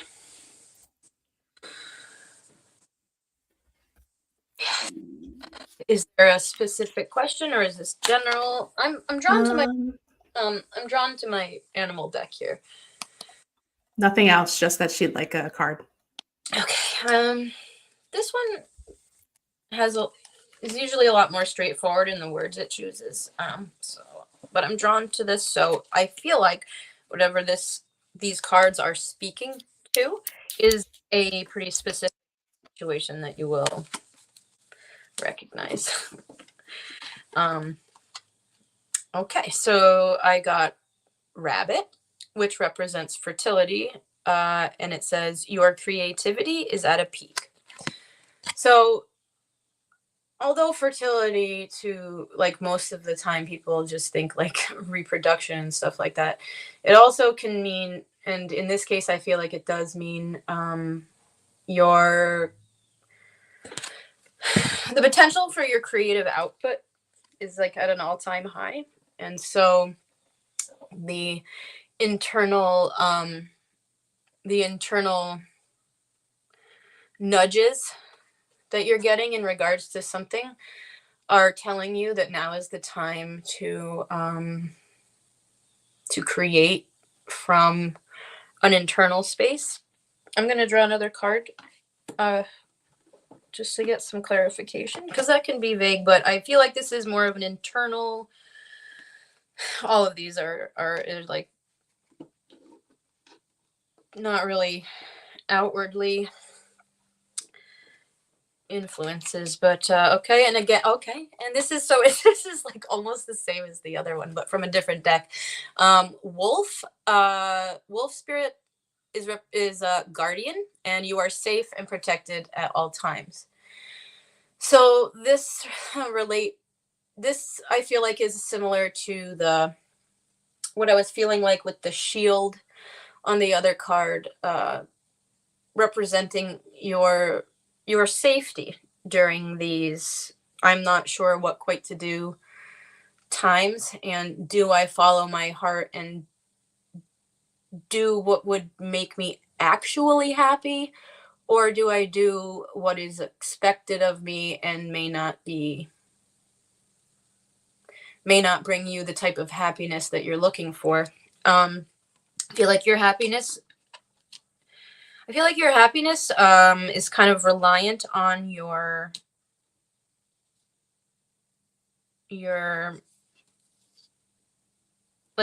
Is there a specific question, or is this general? I'm drawn to my I'm drawn to my animal deck here. Nothing else, just that she'd like a card. Okay. This one is usually a lot more straightforward in the words it chooses. But I'm drawn to this, so I feel like whatever these cards are speaking to is a pretty specific situation that you will recognize. Okay, so I got Rabbit, which represents fertility, and it says your creativity is at a peak. So although fertility, to like most of the time people just think like reproduction and stuff like that, it also can mean, and in this case I feel like it does mean the potential for your creative output is like at an all-time high. And so the internal nudges that you're getting in regards to something are telling you that now is the time to create from an internal space. I'm going to draw another card just to get some clarification, because that can be vague, but I feel like this is more of an internal. All of these are like not really outwardly influences, but okay. And again, okay, and this is like almost the same as the other one, but from a different deck. Wolf spirit is a guardian, and you are safe and protected at all times. So this I feel like is similar to what I was feeling like with the shield on the other card, representing your safety during these I'm not sure what quite to do times, and do I follow my heart and do what would make me actually happy, or do I do what is expected of me and may not bring you the type of happiness that you're looking for. I feel like your happiness is kind of reliant on your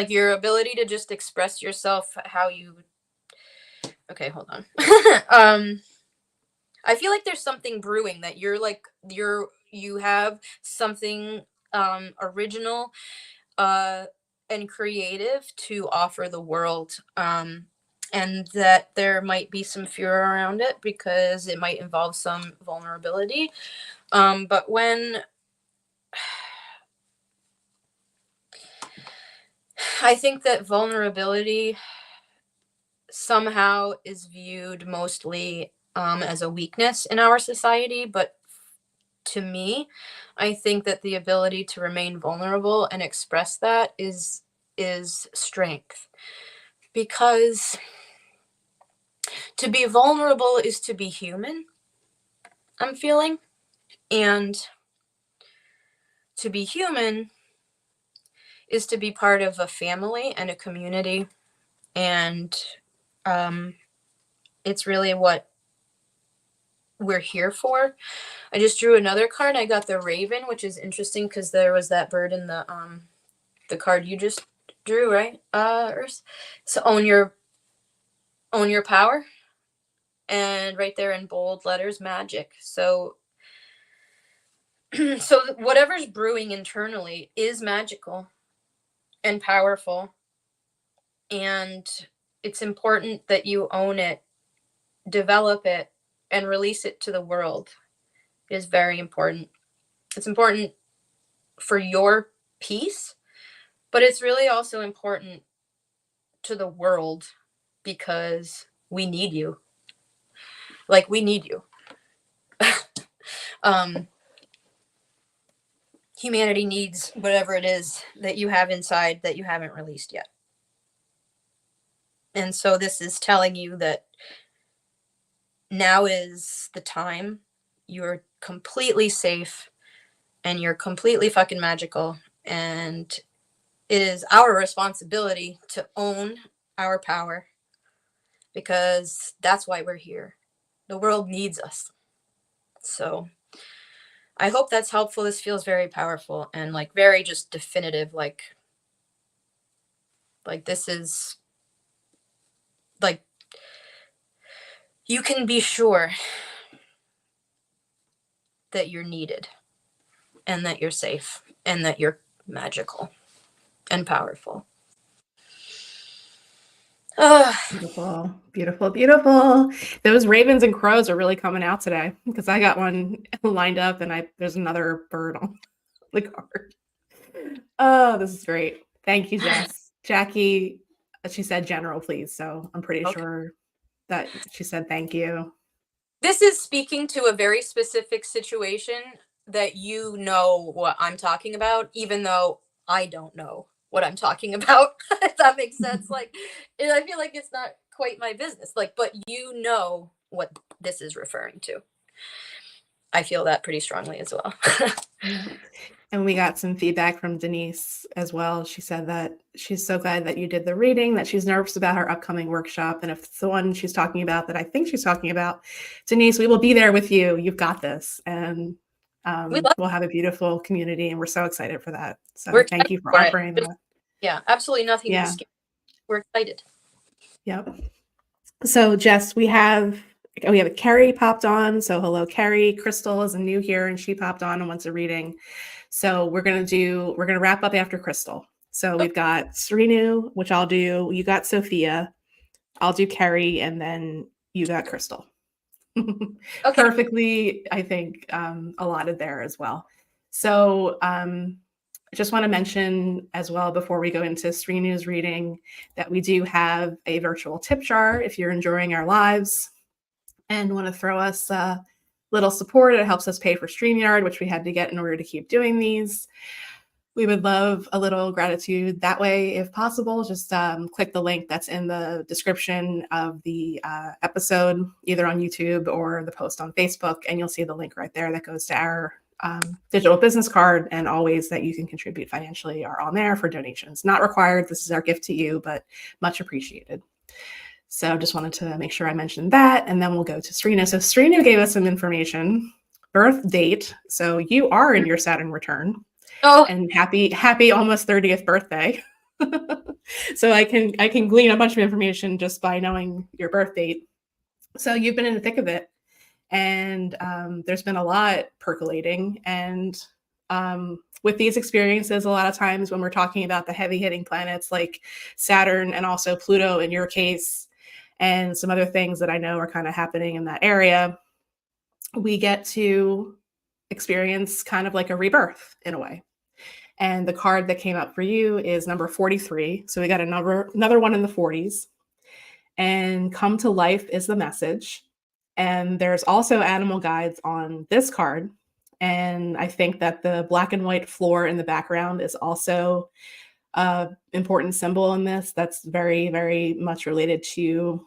ability to just express yourself how you. Okay, hold on. I feel like there's something brewing, that you have something original and creative to offer the world, and that there might be some fear around it because it might involve some vulnerability, but when I think that vulnerability somehow is viewed mostly as a weakness in our society, but to me, I think that the ability to remain vulnerable and express that is strength, because to be vulnerable is to be human, I'm feeling, and to be human is to be part of a family and a community, and it's really what we're here for. I just drew another card. I got the Raven, which is interesting because there was that bird in the card you just drew, right? So own your power, and right there in bold letters, magic. So So whatever's brewing internally is magical and powerful, and it's important that you own it, develop it, and release it to the world. It is very important. It's important for your peace, but it's really also important to the world because we need you. Like, we need you. Humanity needs whatever it is that you have inside that you haven't released yet. And so this is telling you that now is the time. You're completely safe and you're completely fucking magical. And it is our responsibility to own our power, because that's why we're here. The world needs us. So I hope that's helpful. This feels very powerful and like very just definitive. Like this is like, you can be sure that you're needed and that you're safe and that you're magical and powerful. Beautiful, beautiful, beautiful. Those ravens and crows are really coming out today, because I got one lined up and there's another bird on the card. Oh, this is great. Thank you, Jess. Jackie, she said general, please. So I'm pretty sure that she said thank you. This is speaking to a very specific situation that you know what I'm talking about, even though I don't know what I'm talking about. If that makes sense. Like, I feel like it's not quite my business. Like, but you know what this is referring to. I feel that pretty strongly as well. Yeah. And we got some feedback from Denise as well. She said that she's so glad that you did the reading, that she's nervous about her upcoming workshop. And if it's the one she's talking about that I think she's talking about, Denise, we will be there with you. You've got this. And we'll have a beautiful community. And we're so excited for that. So thank you for offering that. Yeah, absolutely nothing to be scared. We're excited. Yep. So Jess, we have Carrie popped on. So hello, Carrie. Crystal is new here and she popped on and wants a reading. So we're going to wrap up after Crystal. So we've got Srinu, which I'll do. You got Sophia. I'll do Carrie, and then you got Crystal. Okay. Perfectly, I think, allotted there as well. So I just want to mention as well, before we go into Srinu's reading, that we do have a virtual tip jar if you're enjoying our lives and want to throw us little support. It helps us pay for StreamYard, which we had to get in order to keep doing these. We would love a little gratitude that way, if possible. Just click the link that's in the description of the episode, either on YouTube or the post on Facebook, and you'll see the link right there that goes to our digital business card, and all ways that you can contribute financially are on there for donations. Not required. This is our gift to you, but much appreciated. So just wanted to make sure I mentioned that, and then we'll go to Srinu. So Srinu gave us some information, birth date. So you are in your Saturn return. Oh, and happy almost 30th birthday. So I can glean a bunch of information just by knowing your birth date. So you've been in the thick of it, and there's been a lot percolating. And with these experiences, a lot of times when we're talking about the heavy hitting planets like Saturn and also Pluto in your case, and some other things that I know are kind of happening in that area, we get to experience kind of like a rebirth in a way. And the card that came up for you is number 43. So we got another one in the 40s. And come to life is the message. And there's also animal guides on this card. And I think that the black and white floor in the background is also an important symbol in this. That's very, very much related to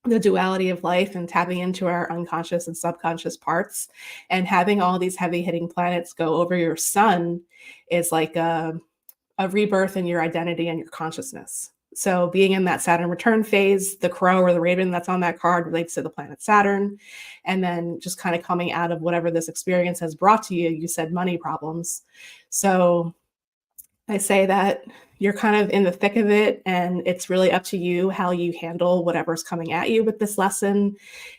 the duality of life and tapping into our unconscious and subconscious parts. And having all these heavy hitting planets go over your sun is like a rebirth in your identity and your consciousness. So being in that Saturn return phase, the crow or the raven that's on that card relates to the planet Saturn. And then just kind of coming out of whatever this experience has brought to you, you said money problems. So I say that you're kind of in the thick of it, and it's really up to you how you handle whatever's coming at you with this lesson.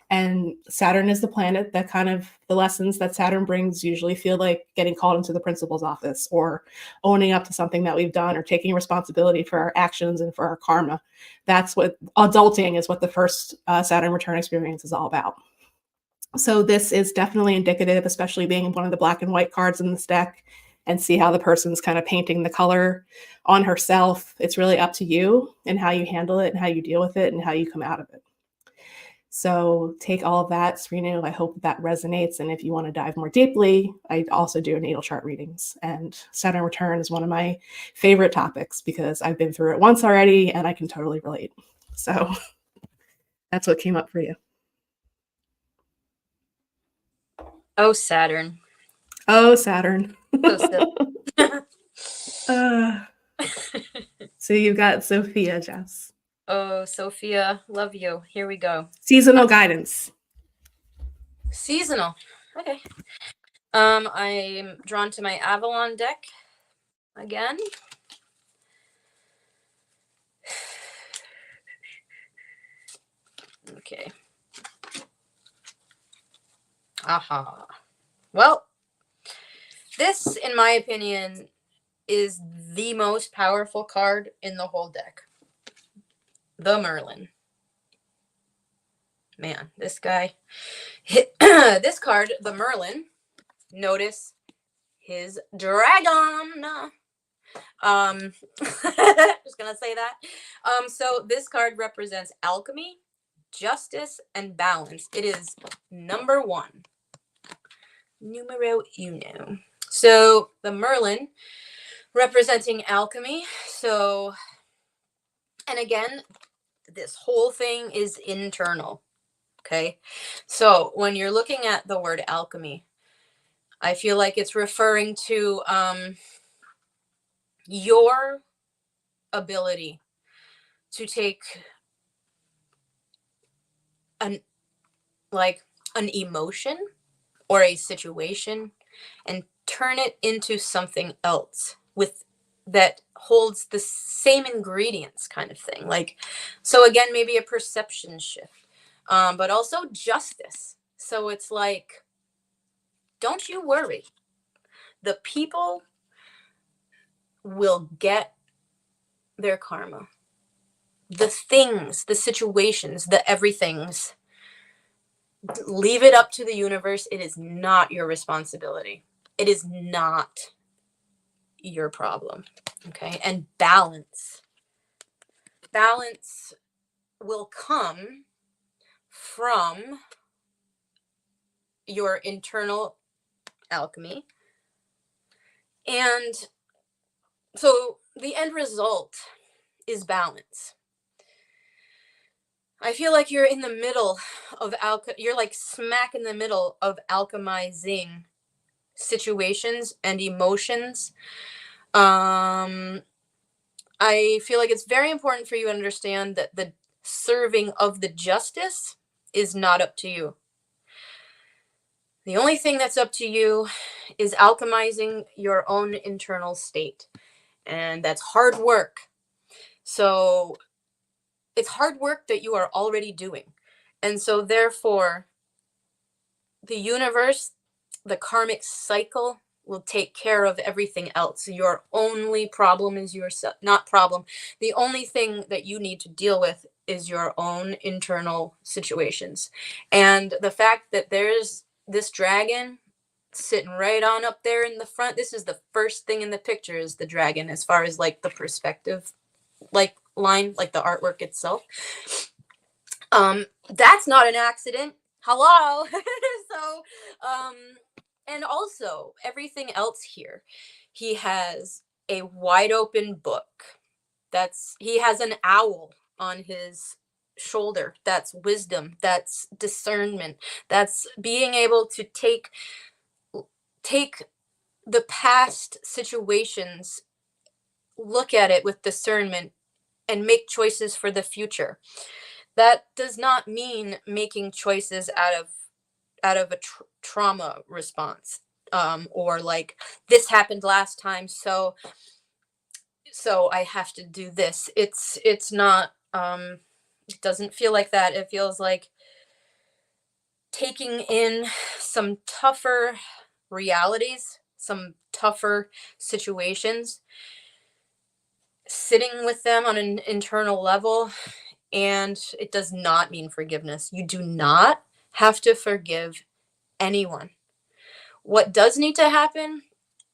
And Saturn is the planet that kind of the lessons that Saturn brings usually feel like getting called into the principal's office or owning up to something that we've done or taking responsibility for our actions and for our karma. That's what adulting is, what the first Saturn return experience is all about. So this is definitely indicative, especially being one of the black and white cards in this deck, and see how the person's kind of painting the color on herself. It's really up to you and how you handle it and how you deal with it and how you come out of it. So take all of that, Srinu. I hope that resonates. And if you want to dive more deeply, I also do natal chart readings. And Saturn return is one of my favorite topics because I've been through it once already and I can totally relate. So that's what came up for you. Oh, Saturn. Oh, Saturn. So So you've got Sophia, Jess. Oh, Sophia, love you. Here we go. Seasonal guidance. Seasonal. Okay. I'm drawn to my Avalon deck again. Okay. Aha. Well, this, in my opinion, is the most powerful card in the whole deck. The Merlin. Man, this guy. This card, the Merlin, notice his dragon. Just gonna say that. So this card represents alchemy, justice, and balance. It is number 1. Numero uno. So the Merlin representing alchemy. So, and again, this whole thing is internal. Okay. So when you're looking at the word alchemy, I feel like it's referring to your ability to take an emotion or a situation and turn it into something else with that holds the same ingredients, kind of thing. Like, so again, maybe a perception shift, but also justice. So it's like, don't you worry. The people will get their karma. The things, the situations, the everythings, leave it up to the universe. It is not your responsibility. It is not your problem. Okay. And balance will come from your internal alchemy. And so the end result is balance. I feel like you're in the middle of you're like smack in the middle of alchemizing situations and emotions. I feel like it's very important for you to understand that the serving of the justice is not up to you. The only thing that's up to you is alchemizing your own internal state. And that's hard work. So it's hard work that you are already doing. And so therefore, the universe, the karmic cycle will take care of everything else. Your only problem is yourself, not problem. The only thing that you need to deal with is your own internal situations. And the fact that there's this dragon sitting right on up there in the front, this is the first thing in the picture is the dragon, as far as like the perspective, like line, like the artwork itself. That's not an accident. Hello. So, and also everything else here, he has a wide open book. He has an owl on his shoulder. That's wisdom. That's discernment. That's being able to take the past situations, look at it with discernment, and make choices for the future. That does not mean making choices out of a trauma response, or like this happened last time, so so I have to do this. It's not, it doesn't feel like that. It feels like taking in some tougher realities, some tougher situations, sitting with them on an internal level. And it does not mean forgiveness. You do not have to forgive anyone. What does need to happen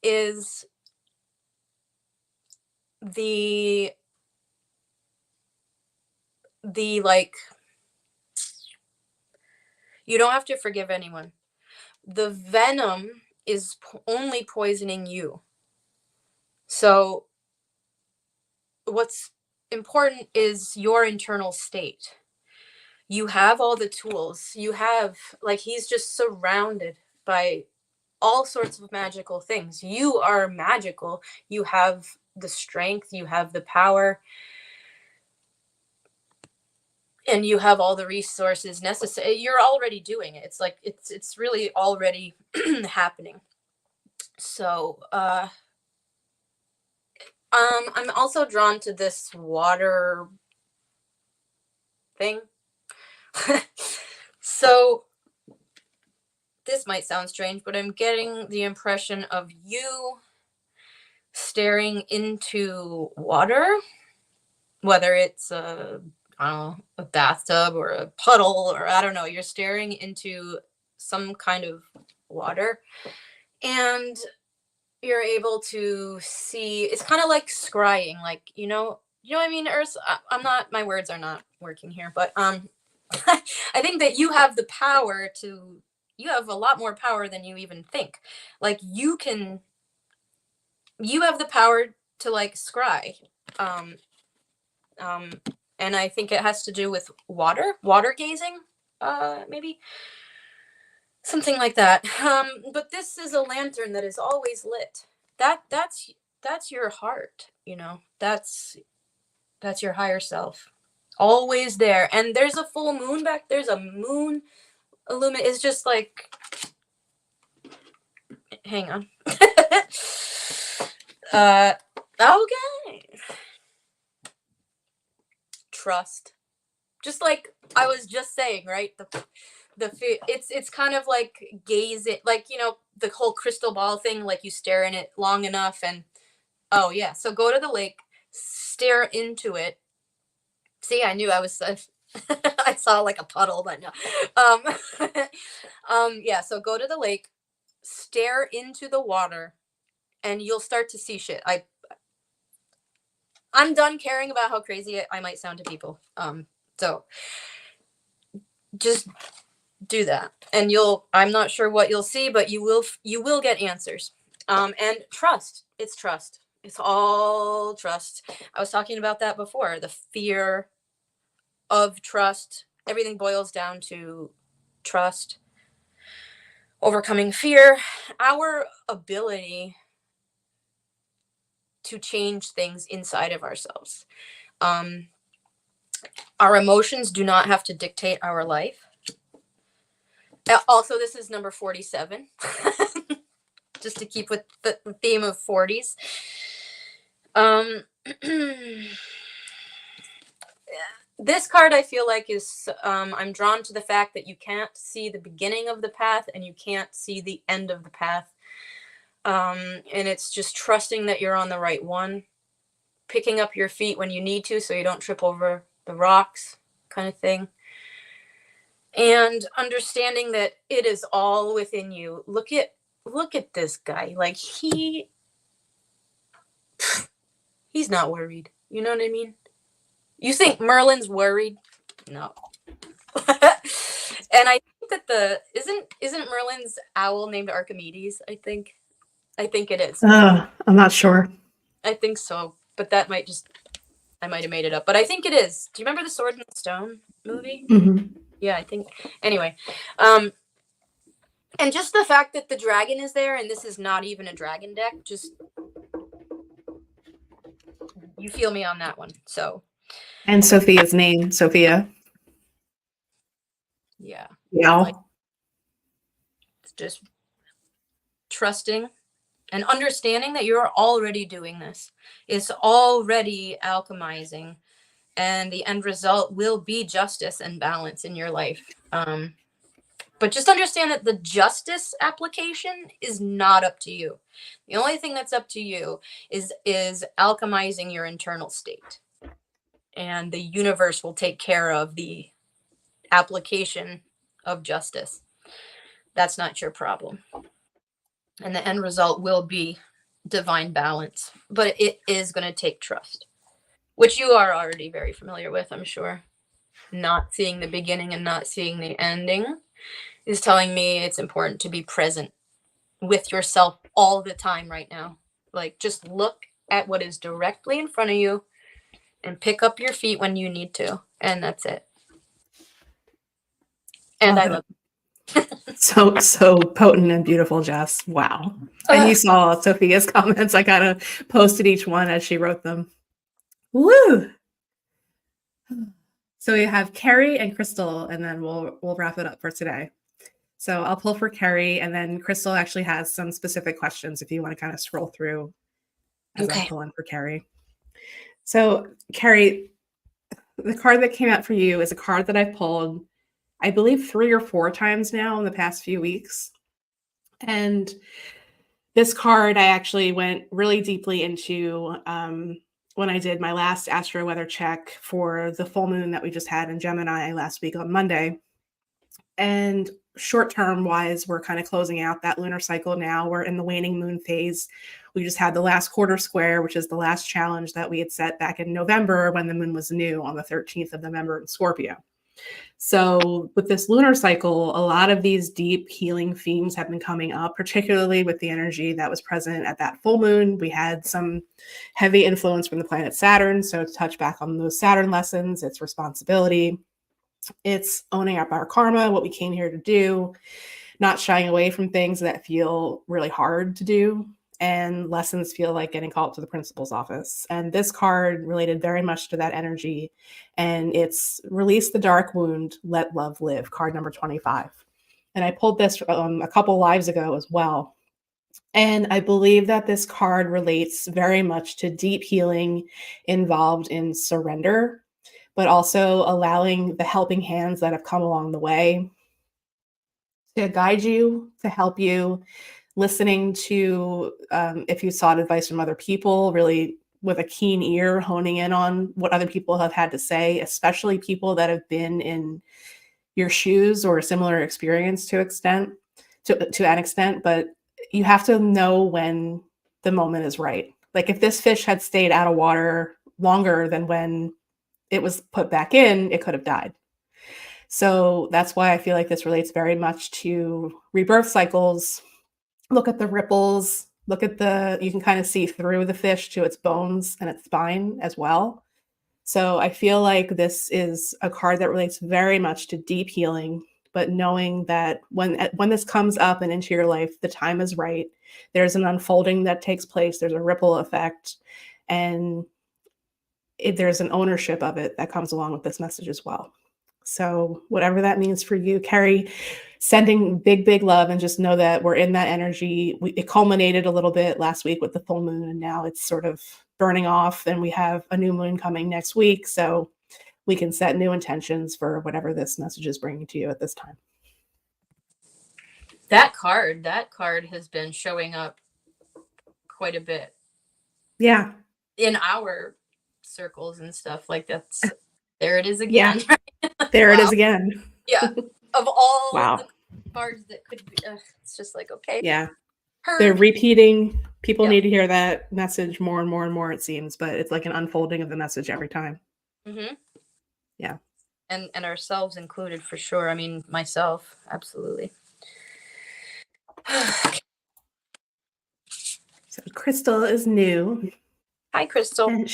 is the like, you don't have to forgive anyone. The venom is only poisoning you. So what's important is your internal state. You have all the tools. You have, like, he's just surrounded by all sorts of magical things. You are magical. You have the strength, you have the power, and you have all the resources necessary. You're already doing it. It's like it's really already happening. So I'm also drawn to this water thing. So this might sound strange, but I'm getting the impression of you staring into water, whether it's I don't know, a bathtub or a puddle, or I don't know, you're staring into some kind of water, and you're able to see, it's kind of like scrying, like, you know what I mean, Earth? I'm not, my words are not working here, but I think that you have the power to, you have a lot more power than you even think. Like, you have the power to, like, scry. And I think it has to do with water gazing, maybe something like that. But this is a lantern that is always lit. That's your heart, that's your higher self, always there. And there's a full moon back there's a moon illuminate. It's just like, hang on. Okay. Trust. Just like I was just saying, right? It's kind of like gazing, like, the whole crystal ball thing, like you stare in it long enough, and oh yeah, so go to the lake, stare into it. See, I knew I was I saw like a puddle, but no. Yeah, so go to the lake, stare into the water, and you'll start to see shit. I'm done caring about how crazy I might sound to people. So just do that, and I'm not sure what you'll see, but you will get answers. And trust. It's all trust. I was talking about that before, the fear of trust. Everything boils down to trust, overcoming fear, our ability to change things inside of ourselves. Our emotions do not have to dictate our life. Also, this is number 47, just to keep with the theme of 40s. This card, I feel like, is I'm drawn to the fact that you can't see the beginning of the path and you can't see the end of the path. And it's just trusting that you're on the right one, picking up your feet when you need to so you don't trip over the rocks, kind of thing. And understanding that it is all within you. Look at this guy. Like, he's not worried. You know what I mean? You think Merlin's worried? No. And I think that isn't Merlin's owl named Archimedes? I think it is. I'm not sure. I think so, but I might have made it up, but I think it is. Do you remember the Sword and Stone movie? Mm-hmm. Yeah, I think. Anyway, and just the fact that the dragon is there, and this is not even a dragon deck, just, you feel me on that one. So. And Sophia's name, Sophia. Yeah. Yeah. Like, it's just trusting and understanding that you're already doing this. It's already alchemizing, and the end result will be justice and balance in your life. But just understand that the justice application is not up to you. The only thing that's up to you is alchemizing your internal state, and the universe will take care of the application of justice. That's not your problem. And the end result will be divine balance. But it is going to take trust, which you are already very familiar with, I'm sure. Not seeing the beginning and not seeing the ending is telling me it's important to be present with yourself all the time right now. Like, just look at what is directly in front of you and pick up your feet when you need to. And that's it. And I love So potent and beautiful, Jess. Wow. And you saw Sophia's comments. I kind of posted each one as she wrote them. Woo! So we have Carrie and Crystal, and then we'll wrap it up for today. So I'll pull for Carrie, and then Crystal actually has some specific questions if you want to kind of scroll through as I'm pulling for Carrie. So Carrie, the card that came out for you is a card that I've pulled, I believe 3 or 4 times now in the past few weeks. And this card I actually went really deeply into when I did my last astro weather check for the full moon that we just had in Gemini last week on Monday. And short term wise, we're kind of closing out that lunar cycle now. We're in the waning moon phase. We just had the last quarter square, which is the last challenge that we had set back in November when the moon was new on the 13th of November in Scorpio. So with this lunar cycle, a lot of these deep healing themes have been coming up, particularly with the energy that was present at that full moon. We had some heavy influence from the planet Saturn. So to touch back on those Saturn lessons, it's responsibility. It's owning up our karma, what we came here to do, not shying away from things that feel really hard to do. And lessons feel like getting called to the principal's office. And this card related very much to that energy. And it's Release the Dark Wound, Let Love Live, card number 25. And I pulled this a couple lives ago as well. And I believe that this card relates very much to deep healing involved in surrender, but also allowing the helping hands that have come along the way to guide you, to help you, listening to, if you sought advice from other people, really with a keen ear, honing in on what other people have had to say, especially people that have been in your shoes or a similar experience to an extent. But you have to know when the moment is right. Like if this fish had stayed out of water longer than when it was put back in, it could have died. So that's why I feel like this relates very much to rebirth cycles. Look at the ripples, you can kind of see through the fish to its bones and its spine as well. So I feel like this is a card that relates very much to deep healing, but knowing that when this comes up and into your life, the time is right. There's an unfolding that takes place. There's a ripple effect, and there's an ownership of it that comes along with this message as well. So whatever that means for you, Carrie, sending big, big love, and just know that we're in that energy. It culminated a little bit last week with the full moon, and now it's sort of burning off, and we have a new moon coming next week. So we can set new intentions for whatever this message is bringing to you at this time. that card has been showing up quite a bit. Yeah. In our circles and stuff. Like that's there it is again. Yeah. There it is again. Yeah. Of all the cards that could be, it's just like, okay. Yeah. They're repeating. People need to hear that message more and more and more, it seems, but it's like an unfolding of the message every time. Mm-hmm. Yeah. And ourselves included for sure. I mean, myself, absolutely. So Crystal is new. Hi, Crystal. And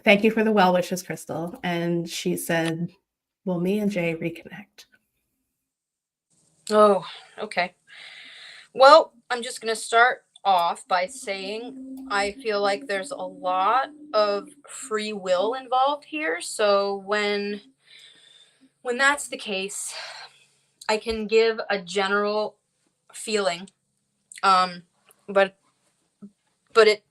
thank you for the well wishes, Crystal. And she said, will me and Jay reconnect? Oh, okay. Well, I'm just going to start off by saying I feel like there's a lot of free will involved here. So when that's the case, I can give a general feeling But but it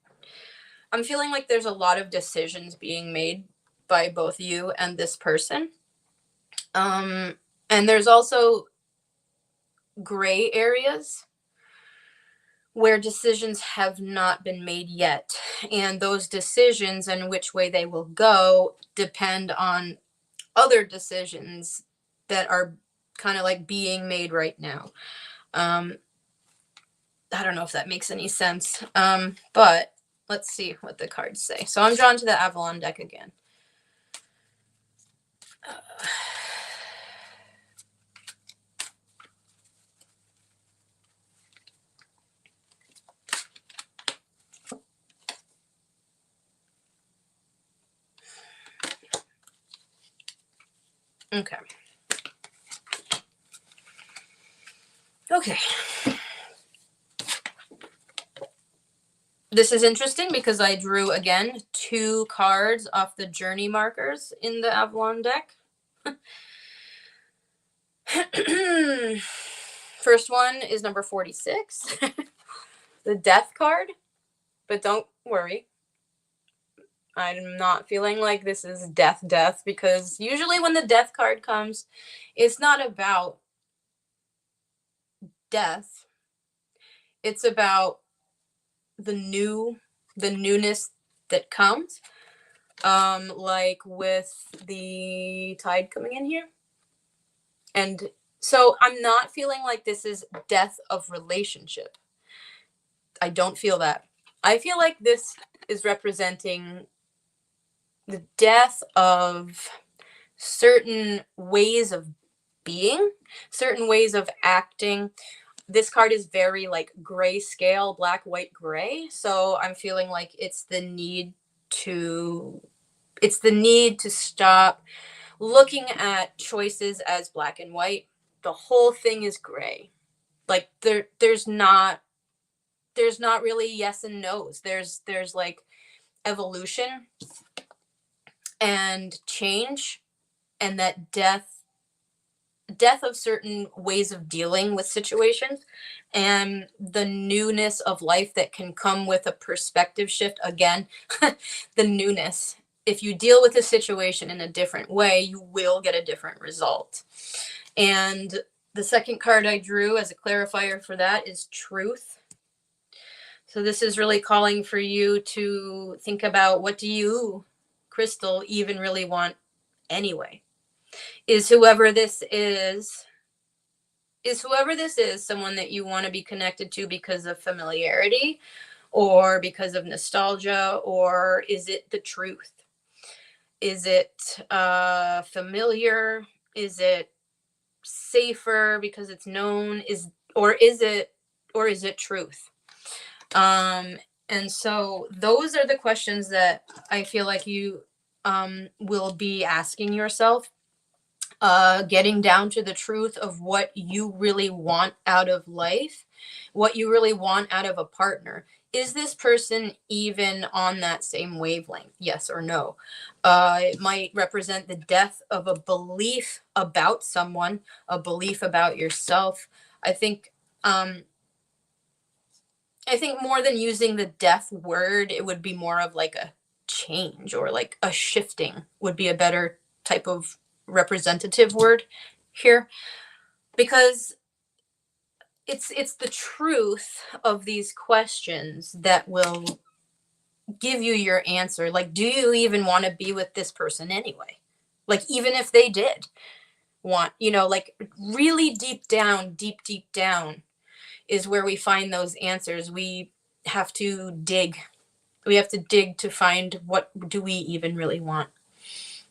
I'm feeling like there's a lot of decisions being made by both you and this person. Um, and there's also gray areas where decisions have not been made yet. And those decisions and which way they will go depend on other decisions that are kind of like being made right now. Um, I don't know if that makes any sense. But let's see what the cards say. So I'm drawn to the Avalon deck again. Okay. Okay. This is interesting because I drew again 2 cards off the journey markers in the Avalon deck. First one is number 46, the death card. But don't worry, I'm not feeling like this is death, because usually when the death card comes, it's not about death. It's about the newness that comes. Like with the tide coming in here. And so I'm not feeling like this is death of relationship. I don't feel that. I feel like this is representing the death of certain ways of being, certain ways of acting. This card is very like grayscale, black, white, gray. So I'm feeling like it's the need to stop looking at choices as black and white. The whole thing is gray. Like there's not really yes and no's. There's like evolution and change, and that death of certain ways of dealing with situations, and the newness of life that can come with a perspective shift. Again, the newness. If you deal with a situation in a different way, you will get a different result. And the second card I drew as a clarifier for that is truth. So this is really calling for you to think about, what do you, Crystal, even really want anyway? Is whoever this is someone that you want to be connected to because of familiarity or because of nostalgia, or is it the truth? Is it familiar? Is it safer because it's known? Is it truth? And so those are the questions that I feel like you will be asking yourself, getting down to the truth of what you really want out of life, what you really want out of a partner. Is this person even on that same wavelength? Yes or no? It might represent the death of a belief about someone, a belief about yourself. I think more than using the death word, it would be more of like a change, or like a shifting would be a better type of representative word here, because it's the truth of these questions that will give you your answer. Like, do you even want to be with this person anyway? Like, even if they did want, like really deep down is where we find those answers. We have to dig. We have to dig to find, what do we even really want?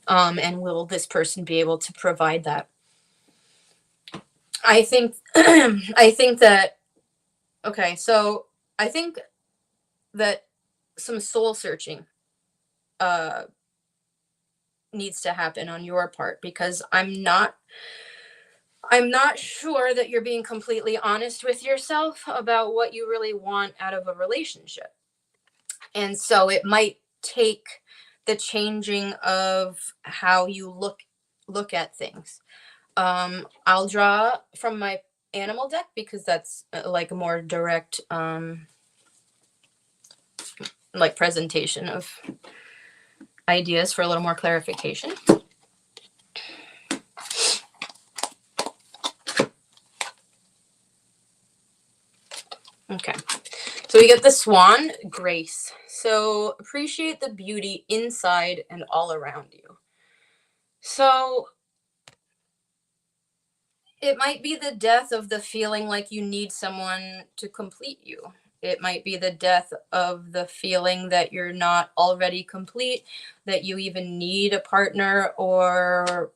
And will this person be able to provide that? I think that, okay, so I think that some soul searching needs to happen on your part, because I'm not sure that you're being completely honest with yourself about what you really want out of a relationship. And so it might take the changing of how you look at things. I'll draw from my animal deck because that's like a more direct like presentation of ideas for a little more clarification. Okay, so we get the Swan, grace. So appreciate the beauty inside and all around you. So it might be the death of the feeling like you need someone to complete you. It might be the death of the feeling that you're not already complete, that you even need a partner, or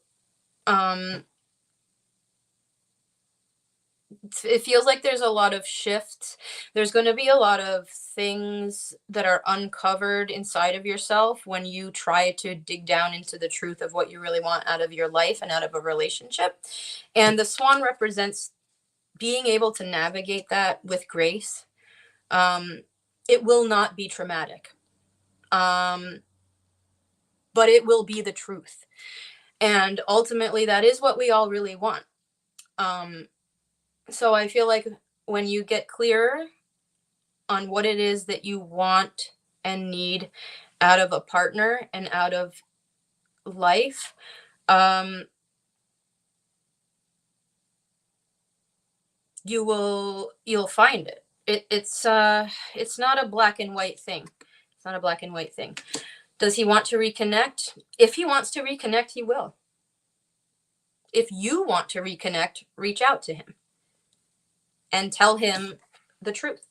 it feels like there's a lot of shifts. There's going to be a lot of things that are uncovered inside of yourself when you try to dig down into the truth of what you really want out of your life and out of a relationship. And the Swan represents being able to navigate that with grace. It will not be traumatic, but it will be the truth. And ultimately, that is what we all really want. So I feel like when you get clearer on what it is that you want and need out of a partner and out of life, you'll find it. It's not a black and white thing. It's not a black and white thing. Does he want to reconnect? If he wants to reconnect, he will. If you want to reconnect, reach out to him and tell him the truth.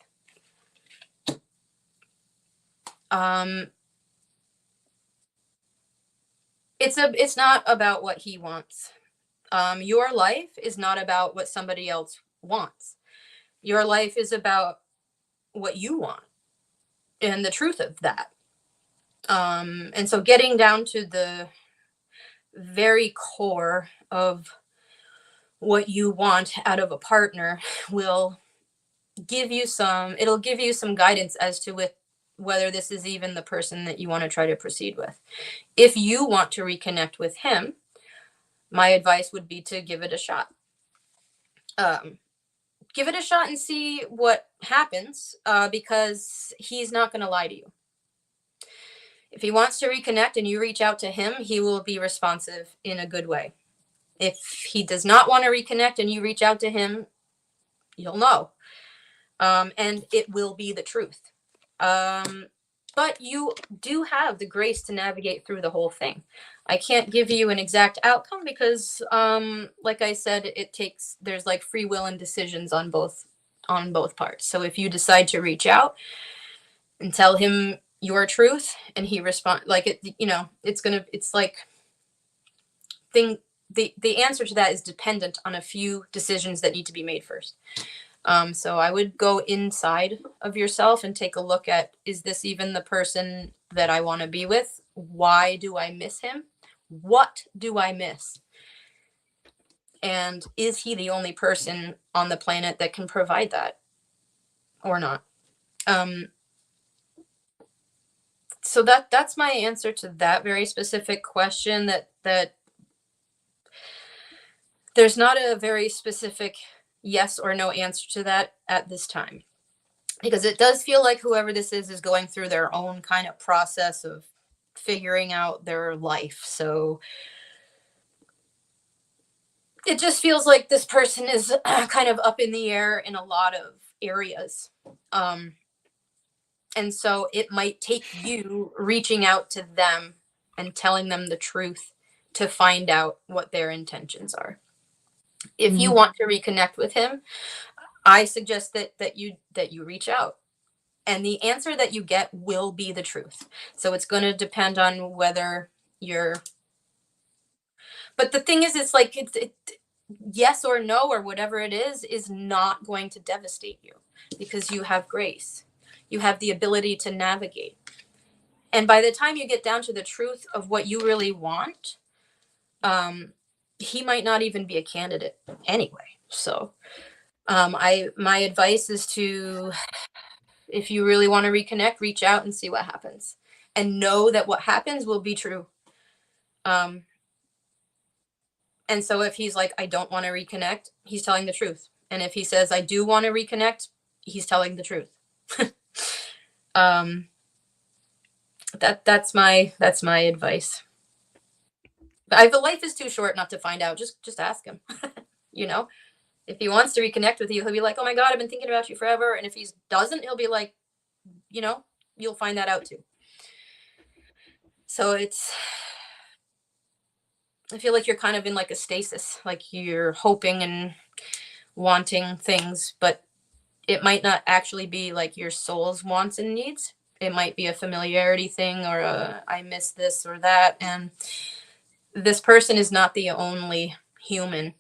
It's not about what he wants. Your life is not about what somebody else wants. Your life is about what you want and the truth of that. And so getting down to the very core of what you want out of a partner will give you some guidance as to whether this is even the person that you want to try to proceed with. If you want to reconnect with him, my advice would be to give it a shot. Give it a shot and see what happens, because he's not going to lie to you. If he wants to reconnect and you reach out to him, he will be responsive in a good way. If he does not want to reconnect and you reach out to him, you'll know. And it will be the truth. But you do have the grace to navigate through the whole thing. I can't give you an exact outcome because, like I said, there's like free will and decisions on both parts. So if you decide to reach out and tell him your truth and he the answer to that is dependent on a few decisions that need to be made first. So I would go inside of yourself and take a look at, is this even the person that I want to be with? Why do I miss him? What do I miss? And is he the only person on the planet that can provide that or not? So that's my answer to that very specific question, that there's not a very specific yes or no answer to that at this time, because it does feel like whoever this is going through their own kind of process of figuring out their life. So it just feels like this person is kind of up in the air in a lot of areas. And so it might take you reaching out to them and telling them the truth to find out what their intentions are. If you want to reconnect with him, I suggest that you reach out, and the answer that you get will be the truth. So it's going to depend on whether but the thing is, it's like yes or no or whatever it is not going to devastate you, because you have grace. You have the ability to navigate. And by the time you get down to the truth of what you really want, he might not even be a candidate anyway. So my advice is to, if you really want to reconnect, reach out and see what happens, and know that what happens will be true. And so if he's like, I don't want to reconnect, he's telling the truth. And if he says, I do want to reconnect, he's telling the truth. That's my advice. But the life is too short not to find out. Just ask him. You know, if he wants to reconnect with you, he'll be like, oh my God, I've been thinking about you forever. And if he doesn't, he'll be like, you know, you'll find that out too. So I feel like you're kind of in like a stasis, like you're hoping and wanting things, but it might not actually be like your soul's wants and needs. It might be a familiarity thing, or I miss this or that. And this person is not the only human,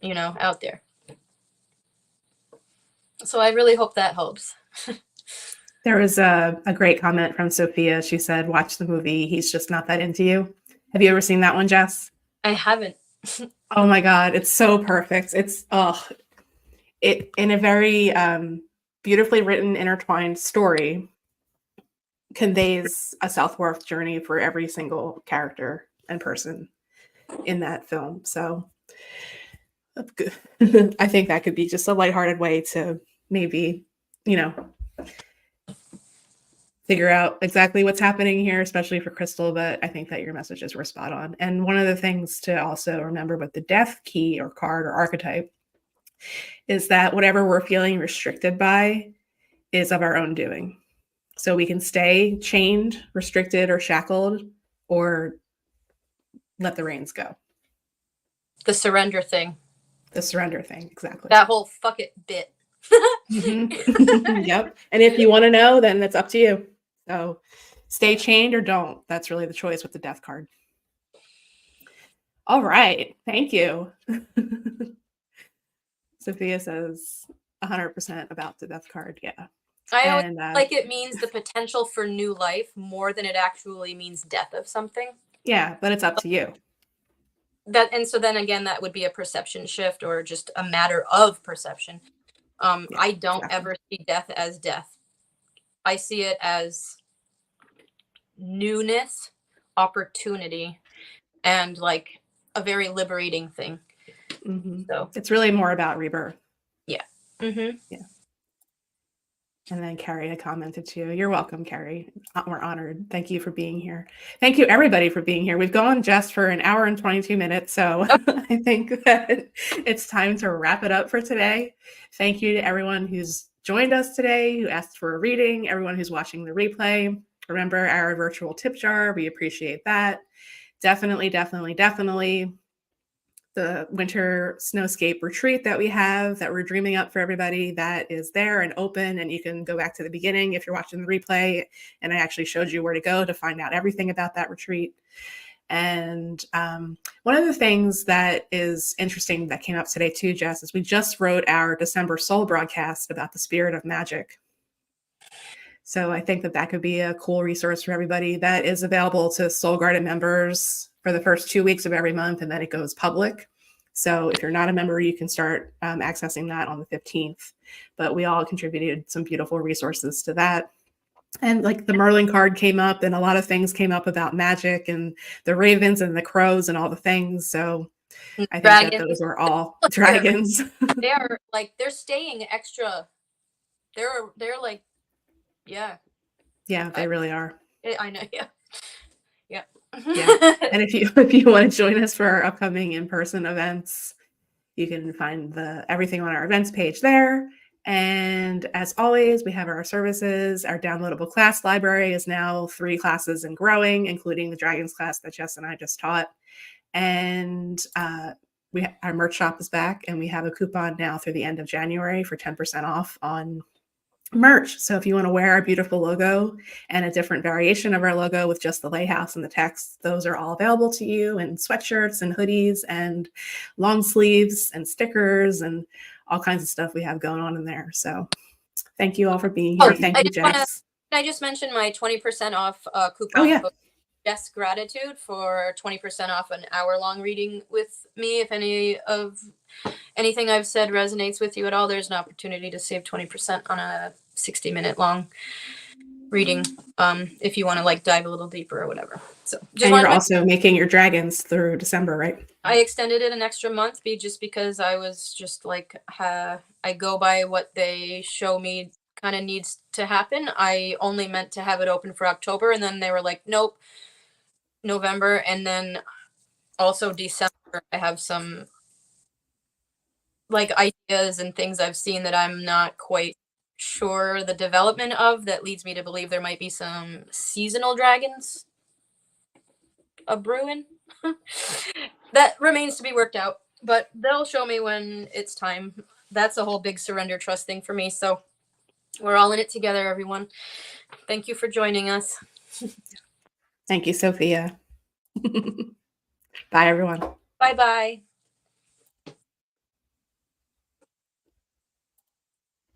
you know, out there. So I really hope that helps. There was a great comment from Sophia. She said, watch the movie. He's just not that into you. Have you ever seen that one, Jess? I haven't. Oh my God. It's so perfect. It's, it in a very beautifully written, intertwined story conveys a self-worth journey for every single character and person in that film. So that's good. I think that could be just a lighthearted way to maybe, you know, figure out exactly what's happening here, especially for Crystal, but I think that your messages were spot on. And one of the things to also remember with the death key or card or archetype is that whatever we're feeling restricted by is of our own doing. So we can stay chained, restricted, or shackled, or let the reins go. The surrender thing. The surrender thing, exactly. That whole fuck it bit. Mm-hmm. Yep. And if you want to know, then that's up to you. So stay chained or don't. That's really the choice with the death card. All right. Thank you. Sophia says 100% about the death card. Yeah. I always like it means the potential for new life more than it actually means death of something. Yeah, but it's up to you. And so then again, that would be a perception shift or just a matter of perception. Yeah, I don't ever see death as death. I see it as newness, opportunity, and like a very liberating thing. Mm-hmm. So it's really more about rebirth. Yeah. Mm-hmm. Yeah. And then Carrie had commented too. You're welcome, Carrie. We're honored. Thank you for being here. Thank you, everybody, for being here. We've gone just for an hour and 22 minutes. So I think that it's time to wrap it up for today. Thank you to everyone who's joined us today, who asked for a reading, everyone who's watching the replay. Remember our virtual tip jar. We appreciate that. Definitely, definitely, definitely. The Winter Snow Scape Retreat that we have, that we're dreaming up for everybody, that is there and open, and you can go back to the beginning if you're watching the replay, and I actually showed you where to go to find out everything about that retreat. And one of the things that is interesting that came up today too, Jess, is we just wrote our December Soul broadcast about the spirit of magic. So I think that that could be a cool resource for everybody. That is available to Soul Garden members for the first 2 weeks of every month, and then it goes public. So if you're not a member, you can start accessing that on the 15th. But we all contributed some beautiful resources to that. And like the Merlin card came up, and a lot of things came up about magic and the ravens and the crows and all the things. So I think that those were all dragons. They're like, they're staying extra. They're like, yeah. Yeah, they really are. I know. Yeah. Yeah. Yeah. And if you want to join us for our upcoming in-person events, you can find everything on our events page there. And as always, we have our services. Our downloadable class library is now 3 classes and growing, including the Dragons class that Jess and I just taught. And our merch shop is back, and we have a coupon now through the end of January for 10% off on merch. So if you want to wear our beautiful logo and a different variation of our logo with just the lighthouse and the text, those are all available to you, and sweatshirts and hoodies and long sleeves and stickers and all kinds of stuff we have going on in there. So thank you all for being here. Thank you, Jess. Can I just mention my 20% off coupon? Oh, yeah. Code Jess Gratitude for 20% off an hour-long reading with me. If anything I've said resonates with you at all, there's an opportunity to save 20% on a 60-minute long reading, if you want to like dive a little deeper or whatever. So and you're also making your dragons through December, right? I extended it an extra month just because I was just like, I go by what they show me kind of needs to happen. I only meant to have it open for October, and then they were like, nope, November, and then also December. I have some like ideas and things I've seen that I'm not quite sure the development of, that leads me to believe there might be some seasonal dragons a brewing. That remains to be worked out, but they'll show me when it's time. That's a whole big surrender trust thing for me. So we're all in it together, everyone. Thank you for joining us. Thank you, Sophia. Bye, everyone. Bye bye.